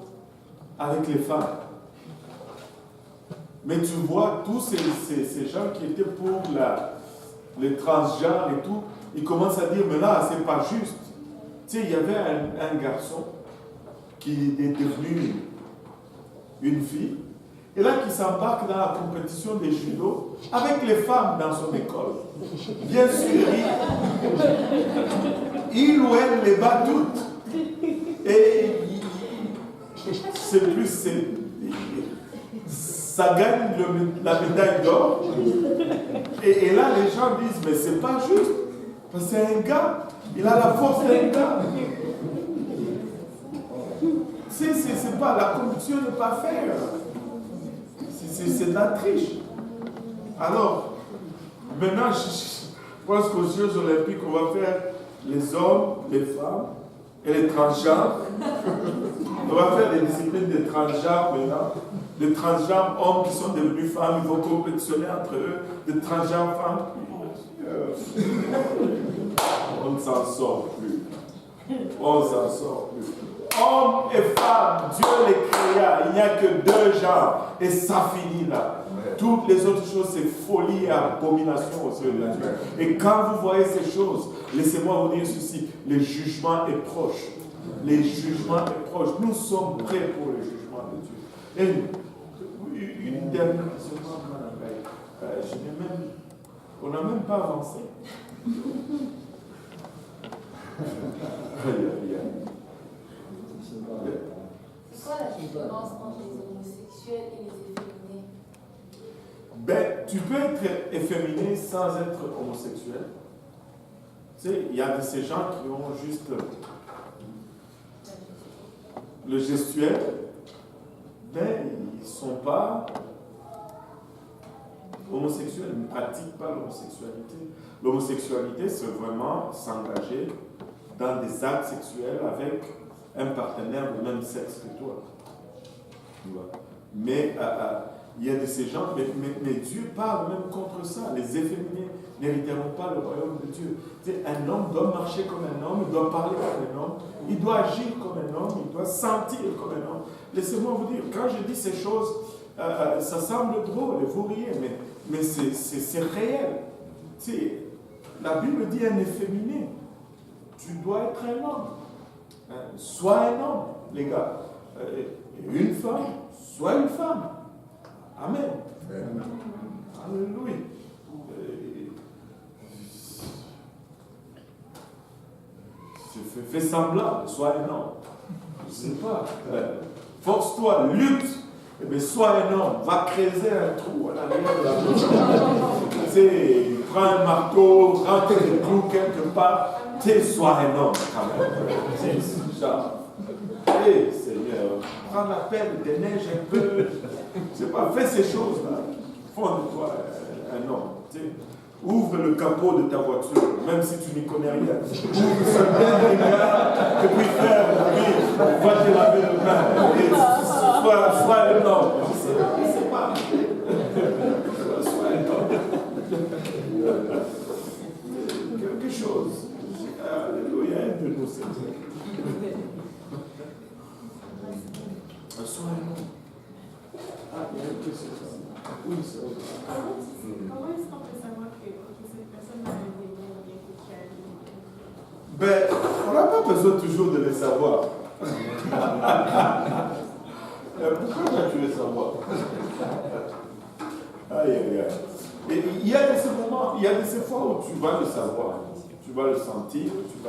avec les femmes. Mais tu vois, tous ces gens qui étaient pour les transgenres et tout, ils commencent à dire, mais là, c'est pas juste. Tu sais, il y avait un garçon qui est devenu une fille, et là, qui s'embarque dans la compétition des judo avec les femmes dans son école. Bien sûr, il ou elle les bat toutes. Et c'est plus... ça gagne la médaille d'or. Et là, les gens disent, mais c'est pas juste. Parce que c'est un gars. Il a la force d'un gars. C'est pas, la compétition n'est pas fair. C'est de la triche. Alors, maintenant, je pense qu'aux Jeux Olympiques, on va faire les hommes, les femmes et les transgenres. On va faire des disciplines de transgenres maintenant. Les transgenres hommes qui sont devenus femmes, ils vont compétitionner entre eux. Les transgenres femmes, on ne s'en sort plus. On ne s'en sort plus. Hommes et femmes, Dieu les créa, il n'y a que deux genres, et ça finit là. Toutes les autres choses, c'est folie et abomination aux yeux de Dieu. Et quand vous voyez ces choses, laissez-moi vous dire ceci, le jugement est proche. Le jugement est proche. Nous sommes prêts pour le jugement de Dieu. Et une dernière question, on n'a même pas avancé. C'est quoi la différence entre les homosexuels et les efféminés? Ben, tu peux être efféminé sans être homosexuel. Tu sais, il y a de ces gens qui ont juste le gestuel, mais ils ne sont pas homosexuels, ils ne pratiquent pas l'homosexualité. L'homosexualité, c'est vraiment s'engager dans des actes sexuels avec un partenaire du même sexe que toi. Mais il y a de ces gens, mais Dieu parle même contre ça. Les efféminés n'hériteront pas le royaume de Dieu. Un homme doit marcher comme un homme, il doit parler comme un homme, il doit agir comme un homme, il doit sentir comme un homme. Laissez-moi vous dire, quand je dis ces choses, ça semble drôle, vous riez, mais c'est réel. La Bible dit un efféminé. Tu dois être un homme. Sois un homme, les gars. Une femme, sois une femme. Amen. Alléluia. Fais semblant, sois un homme. Je ne sais pas. Force-toi, lutte. Eh bien, sois un homme. Va creuser un trou à l'arrière de la maison. Prends un marteau, rentre des clous quelque part. Sois un homme quand même. Seigneur, prends la peine, déneige un peu. C'est pas, fais ces choses-là. Fais de toi un homme. Ouvre le capot de ta voiture, même si tu n'y connais rien. Ouvre ce bien, et puis va te laver le main. Sois un homme. Je sais pas. Sois un homme. Quelque chose. Alléluia, aide-nous, Seigneur. Sois un homme. Il y a une question. Oui, c'est vrai. Comment est-ce qu'on peut savoir que cette personne a un démon ou bien qu'il a Ben, on n'a pas besoin toujours de le savoir. Pourquoi tu veux savoir? Aïe, aïe, aïe. Et il y a de ces moments, il y a de ces fois où tu vas le savoir, tu vas le sentir, tu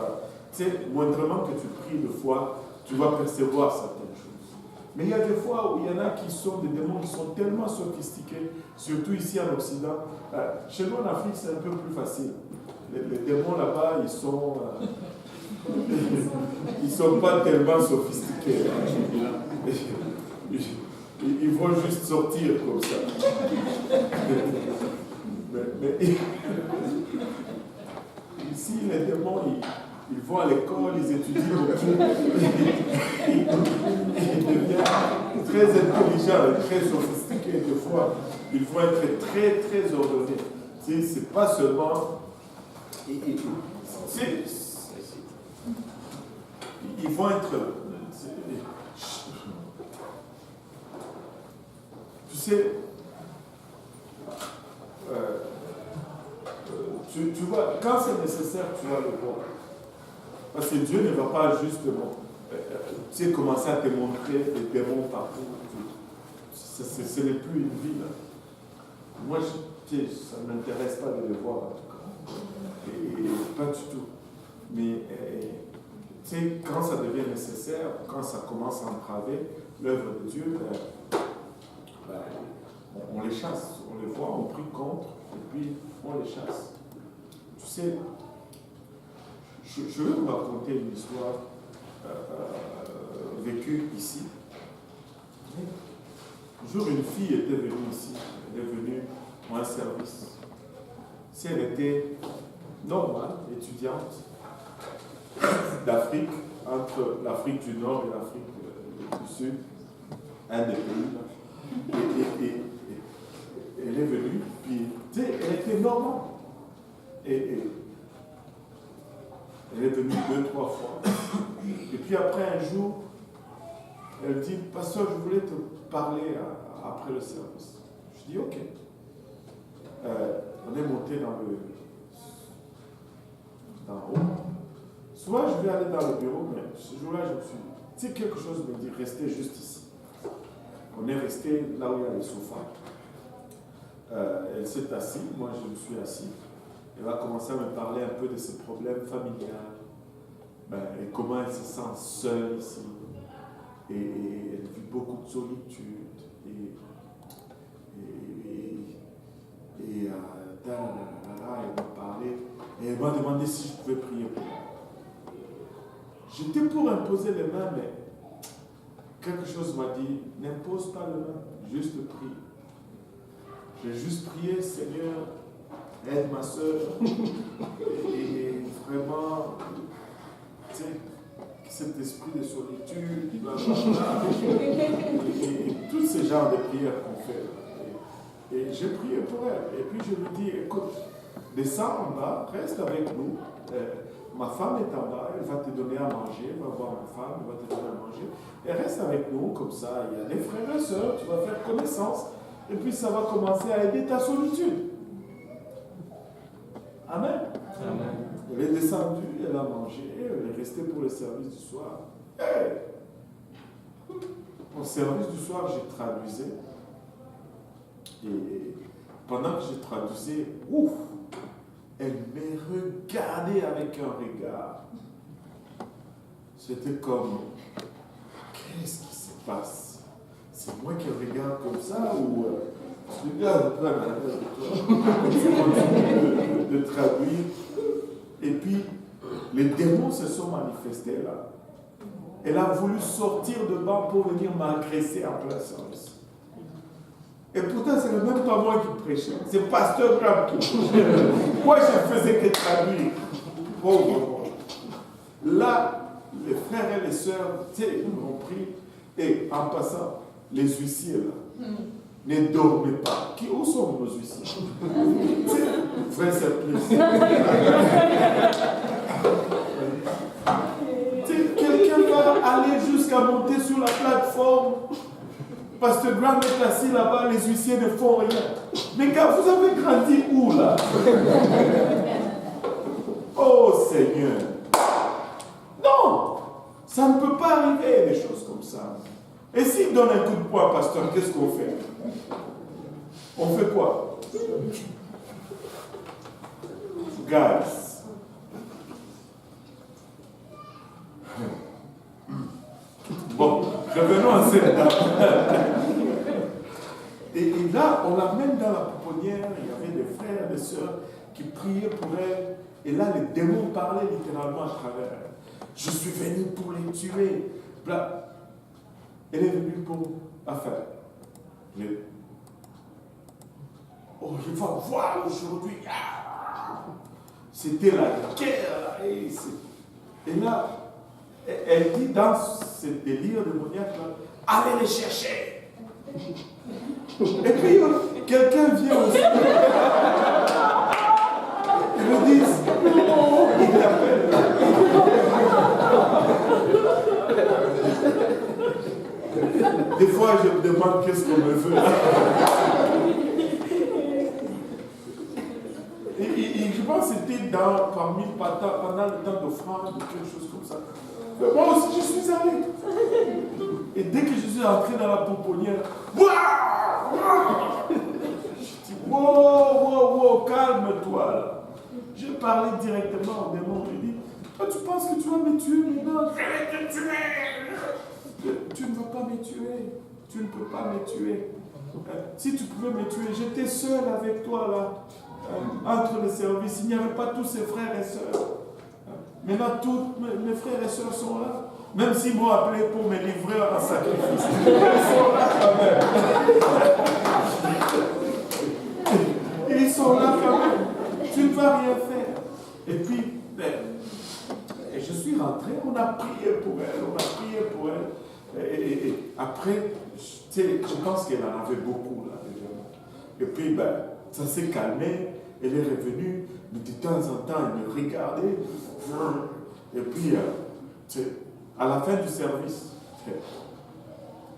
sais, moindrement que tu pries de foi, tu vas percevoir certaines choses. Mais il y a des fois où il y en a qui sont des démons qui sont tellement sophistiqués, surtout ici en Occident. Chez nous en Afrique, c'est un peu plus facile. Les démons là-bas, ils sont pas tellement sophistiqués. Ils vont juste sortir comme ça. Mais ici, les démons, ils vont à l'école, ils étudient beaucoup. Ils deviennent très intelligents et très sophistiqués. Des fois, ils vont être très, très ordonnés. C'est pas seulement... Ils vont être... Tu sais... Tu vois, quand c'est nécessaire, tu vas le voir. Parce que Dieu ne va pas justement commencer à te montrer des démons partout. Ce n'est plus une vie. Là. Moi, ça ne m'intéresse pas de les voir, en tout cas. Et pas du tout. Mais quand ça devient nécessaire, quand ça commence à entraver l'œuvre de Dieu, on les chasse. On les voit, on prie contre, et puis on les chasse. Tu sais, je vais vous raconter une histoire vécue ici. Un jour, une fille était venue ici. Elle est venue pour un service. Si elle était normale, étudiante d'Afrique, entre l'Afrique du Nord et l'Afrique du Sud, un des pays. Et elle est venue, puis, tu sais, elle était normale. Et elle est venue 2-3 fois. Et puis après un jour, elle dit, pasteur, je voulais te parler après le service. Je dis, ok. On est monté dans haut. Soit je vais aller dans le bureau, mais ce jour-là, je me suis dit, tu sais, quelque chose me dit, restez juste ici. On est resté là où il y a les sofas. Elle s'est assise, moi je me suis assis. Elle va commencer à me parler un peu de ses problèmes familiaux, et comment elle se sent seule ici. Et elle vit beaucoup de solitude. Elle m'a parlé. Et elle m'a demandé si je pouvais prier pour elle. J'étais pour imposer les mains, mais quelque chose m'a dit, n'impose pas les mains, juste prie. J'ai juste prié, Seigneur, aide ma soeur. Et vraiment, tu sais, cet esprit de solitude, et tous ces genres de prières qu'on fait. Et j'ai prié pour elle. Et puis je lui dis, écoute, descends en bas, reste avec nous. Ma femme est en bas, elle va te donner à manger, va voir ma femme, elle va te donner à manger. Et reste avec nous, comme ça, il y a des frères et sœurs, tu vas faire connaissance. Et puis ça va commencer à aider ta solitude. Amen. Amen. Elle est descendue, elle a mangé, elle est restée pour le service du soir. Hey! Au service du soir, j'ai traduisé. Et pendant que je traduisais, ouf! Elle m'a regardé avec un regard. C'était comme, qu'est-ce qui se passe? C'est moi qui regarde comme ça ou je regarde un peu à l'intérieur de traduire. Et puis, les démons se sont manifestés là. Elle a voulu sortir de bas pour venir m'agresser en plein service. Et pourtant, c'est le même pas moi qui prêchais. C'est Pasteur Graham qui prêchait. Moi, je faisais que traduire. Pauvre moi. Là, les frères et les sœurs, tu sais, ils m'ont pris. Et en passant, les huissiers, là, ne dormez pas. Où sont nos huissiers? Frère Simplice. Quelqu'un va aller jusqu'à monter sur la plateforme. Pasteur Graham est assis là-bas, les huissiers ne font rien. Mais gars, vous avez grandi où là? Oh Seigneur. Non, ça ne peut pas arriver des choses comme ça. Et s'il donne un coup de poing, pasteur, qu'est-ce qu'on fait? On fait quoi? Guys. Bon, revenons à cette dame. Et là, on l'amène dans la pouponnière, il y avait des frères, des sœurs qui priaient pour elle. Et là, les démons parlaient littéralement à travers elle. Je suis venu pour les tuer. Là, elle est venue pour affaire. Mais, oh, il va voir aujourd'hui. Ah, c'était la guerre. Et là, elle dit dans ce délire démoniaque, allez les chercher. Et puis, quelqu'un vient aussi. Ils me disent, il t'appelle. Des fois, je me demande qu'est-ce qu'on me veut. Et je pense que c'était pendant le temps d'offrande, quelque chose comme ça. Mais moi aussi, je suis allé. Et dès que je suis entré dans la pouponnière, je dis, wow, calme-toi là. Je parlais directement au démon. Je dis, toi, tu penses que tu vas me tuer maintenant? Je vais te tuer. Tu ne vas pas me tuer. Tu ne peux pas me tuer. Si tu pouvais me tuer, j'étais seul avec toi là. Entre les services, il n'y avait pas tous ses frères et sœurs. Maintenant, tous mes frères et sœurs sont là. Même s'ils m'ont appelé pour me livrer en sacrifice. Ils sont là quand même. Ils sont là quand même. Tu ne vas rien faire. Et puis, et je suis rentré, on a prié pour elle, Et après, je pense qu'elle en avait beaucoup là déjà. Et puis, ça s'est calmé, elle est revenue, mais de temps en temps, elle me regardait. Et puis, à la fin du service,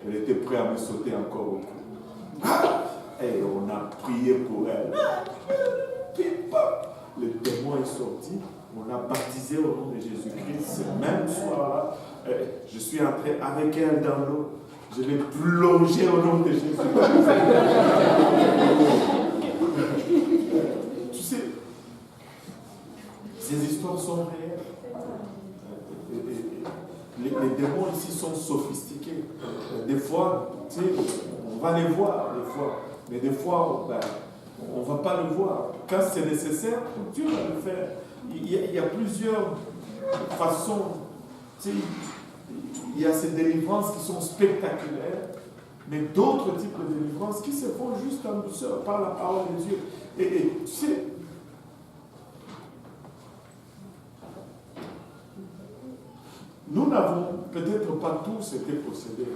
elle était prête à me sauter encore au cou. Et on a prié pour elle. Le démon est sorti. On l'a baptisé au nom de Jésus-Christ. Ce même soir-là, je suis entré avec elle dans l'eau. Je l'ai plongé au nom de Jésus-Christ. Tu sais, ces histoires sont réelles. Les démons ici sont sophistiqués. Des fois, tu sais, on va les voir, des fois. Mais des fois, on ne va pas le voir. Quand c'est nécessaire, Dieu va le faire. Il y a plusieurs façons. Tu sais, il y a ces délivrances qui sont spectaculaires, mais d'autres types de délivrances qui se font juste en douceur par la parole de Dieu. Et tu sais, nous n'avons peut-être pas tous été possédés,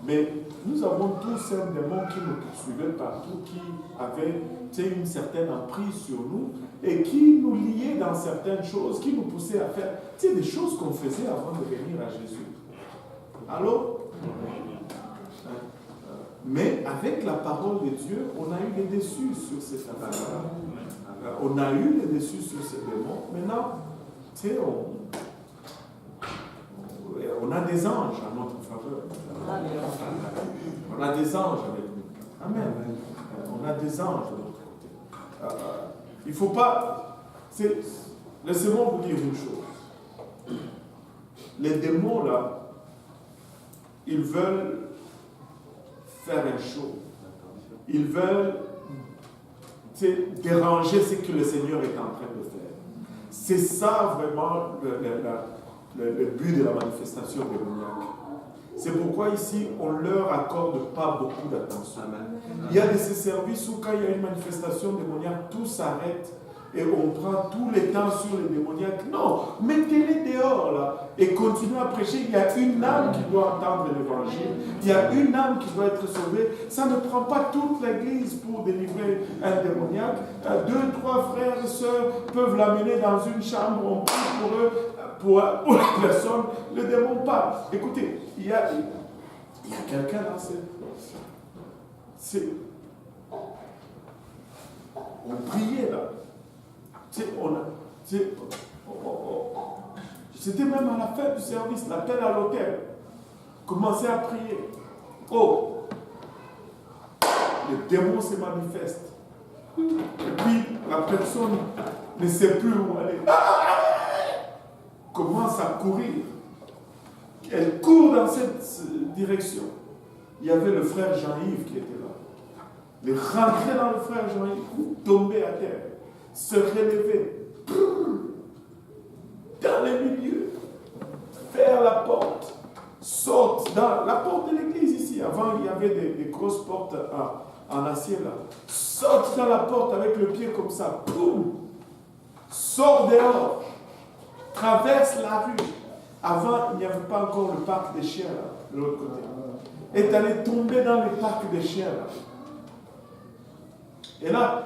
mais nous avons tous un démon qui nous poursuivait partout, qui avait une certaine emprise sur nous et qui nous liait dans certaines choses, qui nous poussait à faire des choses qu'on faisait avant de venir à Jésus. Allô? Mais avec la parole de Dieu, on a eu les dessus sur cette affaire-là. On a eu les dessus sur ces démons. Maintenant, on a des anges à notre faveur. On a des anges avec nous. Amen. On a des anges de notre côté. Il ne faut pas... Laissez-moi vous dire une chose. Les démons, là, ils veulent faire un show. Ils veulent déranger ce que le Seigneur est en train de faire. C'est ça vraiment le but de la manifestation démoniaque. C'est pourquoi ici, on ne leur accorde pas beaucoup d'attention. Il y a de ces services où quand il y a une manifestation démoniaque, tout s'arrête et on prend tout le temps sur les démoniaques. Non, mettez-les dehors là et continuez à prêcher. Il y a une âme qui doit entendre l'évangile. Il y a une âme qui doit être sauvée. Ça ne prend pas toute l'église pour délivrer un démoniaque. 2, 3 frères et sœurs peuvent l'amener dans une chambre, on prie pour eux. Pour la personne, le démon parle. Écoutez, il y a quelqu'un là, on priait là. C'était même à la fin du service, l'appel à l'hôtel. Commencez à prier. Oh, le démon se manifeste. Et puis la personne ne sait plus où aller. Commence à courir. elle court dans cette direction. Il y avait le frère Jean-Yves qui était là. Il rentrait dans le frère Jean-Yves, tomber à terre, se relever, dans le milieu, faire la porte, saute dans la porte de l'église ici. Avant, il y avait des grosses portes en acier là. Saute dans la porte avec le pied comme ça, boum, sort dehors, traverse la rue. Avant, il n'y avait pas encore le parc des chiens là, de l'autre côté. Est allé tomber dans le parc des chiens là. Et là,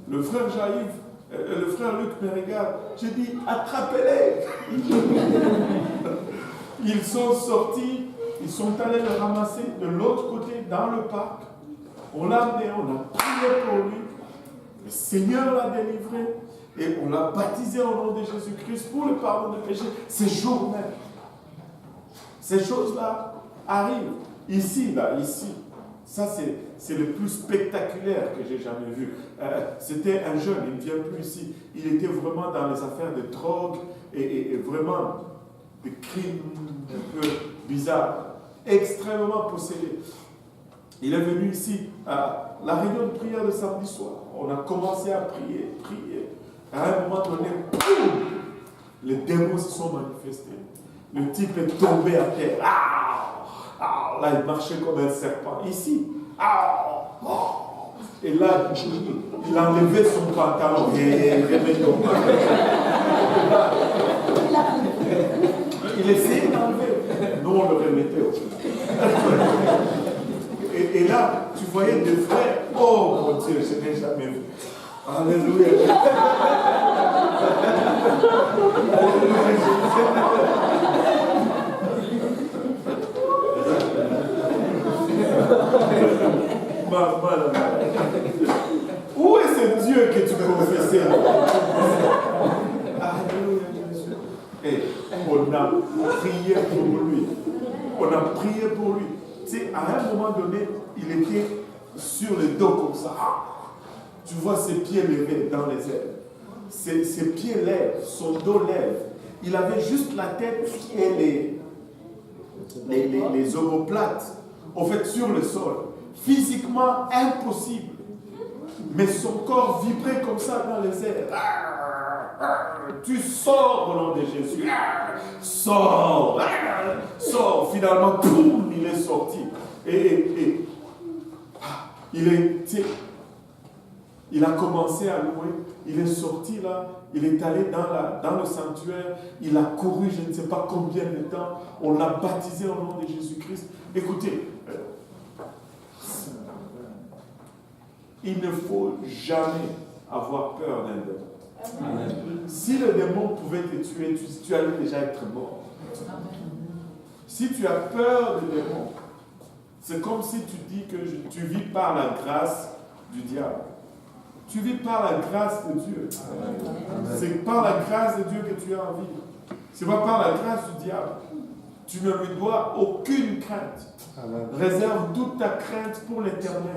le frère Jean-Yves, le frère Luc me regarde. J'ai dit, attrapez-les. Ils sont sortis, ils sont allés le ramasser de l'autre côté dans le parc. On l'a amené, on a prié pour lui. Le Seigneur l'a délivré et on l'a baptisé au nom de Jésus-Christ pour le pardon des péchés. Ces jours même. Ces choses-là arrivent. Ici, là, ici. Ça, c'est le plus spectaculaire que j'ai jamais vu. C'était un jeune, il ne vient plus ici. Il était vraiment dans les affaires de drogue et vraiment des crimes un peu bizarres, extrêmement possédés. Il est venu ici à la réunion de prière de samedi soir. On a commencé à prier. À un moment donné, boum, les démons se sont manifestés. Le type est tombé à terre. Là, il marchait comme un serpent. Ici. Et là, il a enlevé son pantalon. Il essayait d'enlever. Nous, on le remettait au et là, tu voyais des frères. Oh mon Dieu, je n'ai jamais vu. Alléluia. Où est ce Dieu que tu confessais? Alléluia, Jésus. Et on a prié pour lui. On a prié pour lui. Tu sais, à un moment donné, il était sur le dos comme ça. Tu vois ses pieds levés dans les airs. Ses pieds lèvent, son dos lève. Il avait juste la tête et les omoplates, en fait, sur le sol. Physiquement impossible. Mais son corps vibrait comme ça dans les airs. Tu sors au nom de Jésus. Sors. Sors. Finalement, boum, il est sorti. Et il a commencé à louer. Il est sorti là. Il est allé dans le sanctuaire. Il a couru je ne sais pas combien de temps. On l'a baptisé au nom de Jésus-Christ. Écoutez, il ne faut jamais avoir peur d'un démon. Si le démon pouvait te tuer, tu allais déjà être mort. Si tu as peur du démon, c'est comme si tu dis que tu vis par la grâce du diable. Tu vis par la grâce de Dieu. C'est par la grâce de Dieu que tu as envie. Ce n'est pas par la grâce du diable. Tu ne lui dois aucune crainte. Réserve toute ta crainte pour l'éternel.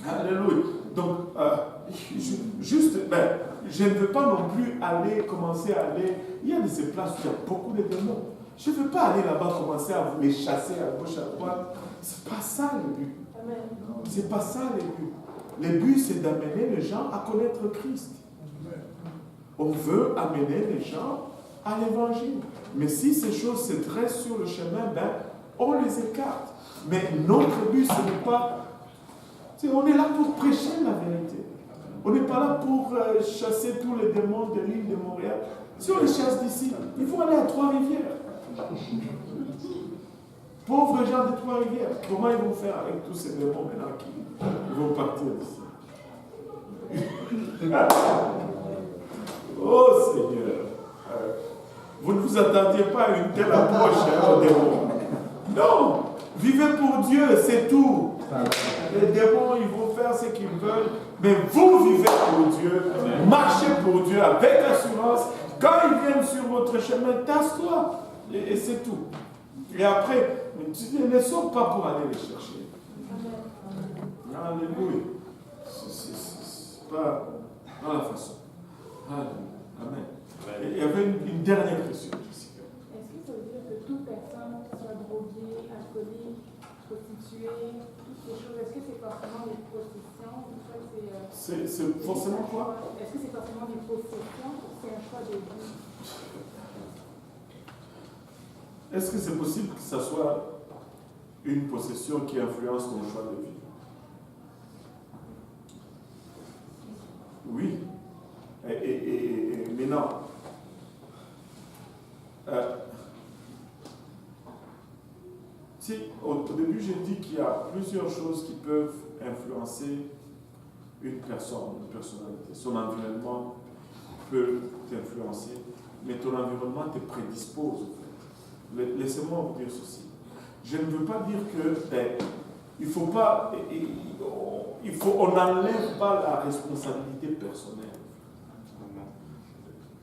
Alléluia. Donc, je ne veux pas non plus commencer à aller. Il y a de ces places où il y a beaucoup de démons. Je ne veux pas aller là-bas commencer à les chasser à gauche, à droite. Ce n'est pas ça le but. C'est pas ça le but. Le but, c'est d'amener les gens à connaître Christ. On veut amener les gens à l'évangile. Mais si ces choses se dressent sur le chemin, on les écarte. Mais notre but, ce n'est pas... On est là pour prêcher la vérité. On n'est pas là pour chasser tous les démons de l'île de Montréal. Si on les chasse d'ici, il faut aller à Trois-Rivières. Pauvres gens de Trois-Rivières, comment ils vont faire avec tous ces démons maintenant qui vont partir d'ici? Oh Seigneur, vous ne vous attendiez pas à une telle approche aux démons. Non, vivez pour Dieu, c'est tout. Les démons, ils vont faire ce qu'ils veulent, mais vous vivez pour Dieu, marchez pour Dieu avec assurance. Quand ils viennent sur votre chemin, tasse-toi et c'est tout. Et après, tu ne sors pas pour aller les chercher. Alléluia. C'est pas dans la façon. Amen. Et il y avait une dernière toute personne, qui soit droguée, alcoolique, prostituée, toutes ces choses, est-ce que c'est forcément des possessions ou soit C'est forcément quoi? Est-ce que c'est forcément des possessions ou c'est un choix de vie? Est-ce que c'est possible que ça soit une possession qui influence ton choix de vie? Oui. Mais non. Si, au début, j'ai dit qu'il y a plusieurs choses qui peuvent influencer une personne, une personnalité. Son environnement peut t'influencer, mais ton environnement te prédispose, en fait. Laissez-moi vous dire ceci. Je ne veux pas dire que on n'enlève pas la responsabilité personnelle.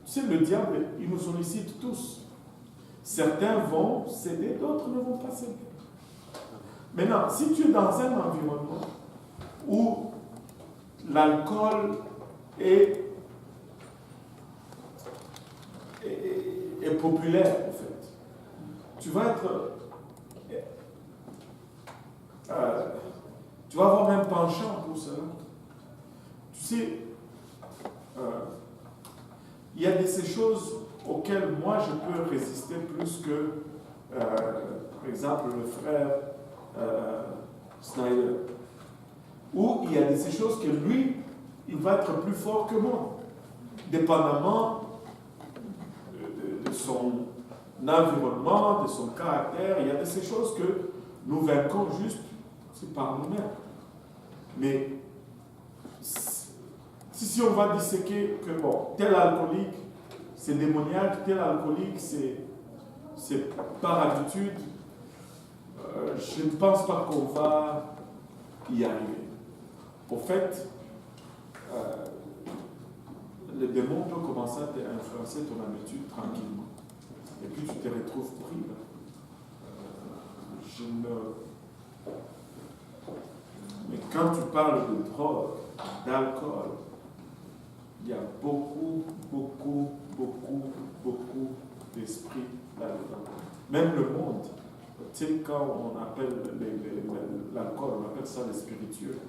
Tu sais, le diable, il nous sollicite tous. Certains vont céder, d'autres ne vont pas céder. Maintenant, si tu es dans un environnement où l'alcool est populaire, en fait, tu vas avoir un penchant pour cela. Tu sais, il y a ces choses auxquelles moi je peux résister plus que, par exemple, le frère Snyder. Ou il y a ces choses que lui, il va être plus fort que moi, dépendamment de son environnement, de son caractère. Il y a de ces choses que nous vaincons juste par nous-mêmes. Mais si on va disséquer que tel alcoolique, c'est démoniaque, tel alcoolique, c'est par habitude, je ne pense pas qu'on va y arriver. Au fait, le démon peut commencer à influencer ton habitude tranquillement. Et puis tu te retrouves pris. Mais quand tu parles de drogue, d'alcool, il y a beaucoup d'esprit là-dedans. Même le monde, tu sais, quand on appelle l'alcool, on appelle ça le spiritueux.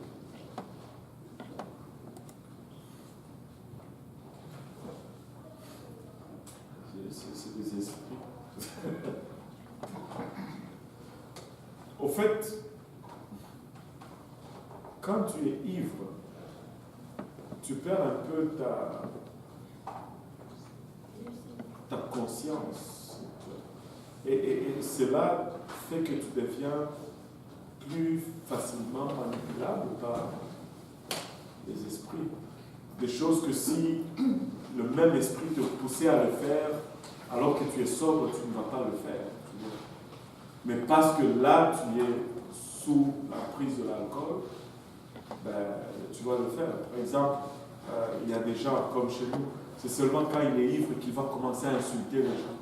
C'est des esprits. Au fait, quand tu es ivre, tu perds un peu ta conscience. Et cela fait que tu deviens plus facilement manipulable par les esprits. Des choses que si le même esprit te poussait à le faire, alors que tu es sobre, tu ne vas pas le faire. Mais parce que là, tu es sous la prise de l'alcool, tu vas le faire. Par exemple, il y a des gens comme chez nous, c'est seulement quand il est ivre qu'il va commencer à insulter les gens.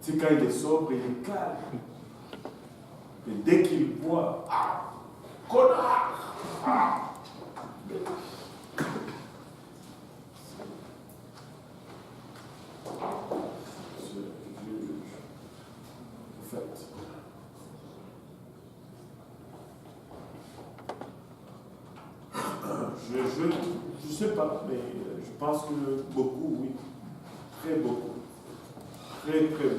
Tu sais, quand il est sobre, il est calme. Et dès qu'il boit, connard! En fait, je sais pas, mais je pense que beaucoup, oui. Très beaucoup. Très beaucoup.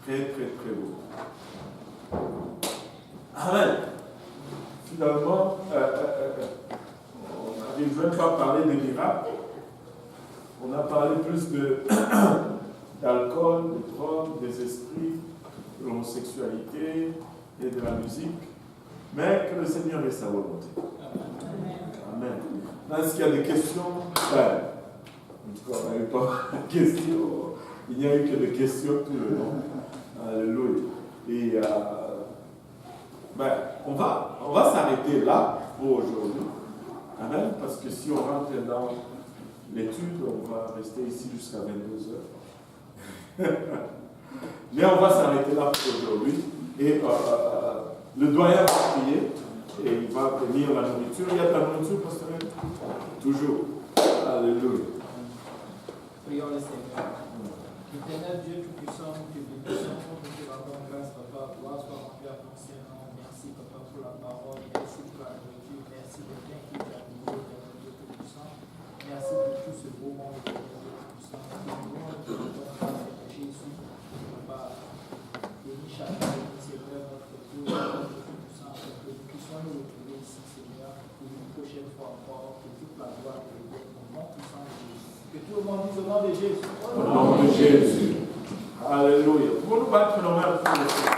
Très beaucoup. Amen. Finalement, on n'avait même pas parlé de miracles. On a parlé plus d'alcool, de drogue, des esprits, de l'homosexualité et de la musique. Mais que le Seigneur ait sa volonté. Amen. Est-ce qu'il y a des questions? En tout cas, on n'a eu pas de questions. Il n'y a eu que des questions tout le long. Alléluia. Et on va s'arrêter là pour aujourd'hui. Amen. Parce que si on rentre dans l'étude, on va rester ici jusqu'à 22h. Mais on va s'arrêter là pour aujourd'hui. Et le doyen va prier et il va bénir la nourriture. Il y a de la nourriture, pasteur? Toujours. Alléluia. Prions le Seigneur. Éternel Dieu Tout-Puissant, nous te bénissons, nous te rendons grâce, Papa. Gloire soit rendue à ton Saint-Nom. Merci, Papa, pour la parole. Merci pour la nourriture. Merci pour le bien qui t'a donné, Éternel Dieu Tout-Puissant. Merci pour tout ce beau monde, Éternel Dieu Tout-Puissant. Nous te rendons grâce, Jésus. Papa, bénis chacun de nous, Seigneur, notre Dieu, Éternel Dieu Tout-Puissant, afin que nous puissions nous retrouver ici, Seigneur, pour une prochaine fois encore, que toute la gloire te revienne au nom puissant de Jésus. Que tout le monde dise au nom de Jésus. Au nom de Jésus. Alléluia. Pour nous battre nos mains pour le Seigneur.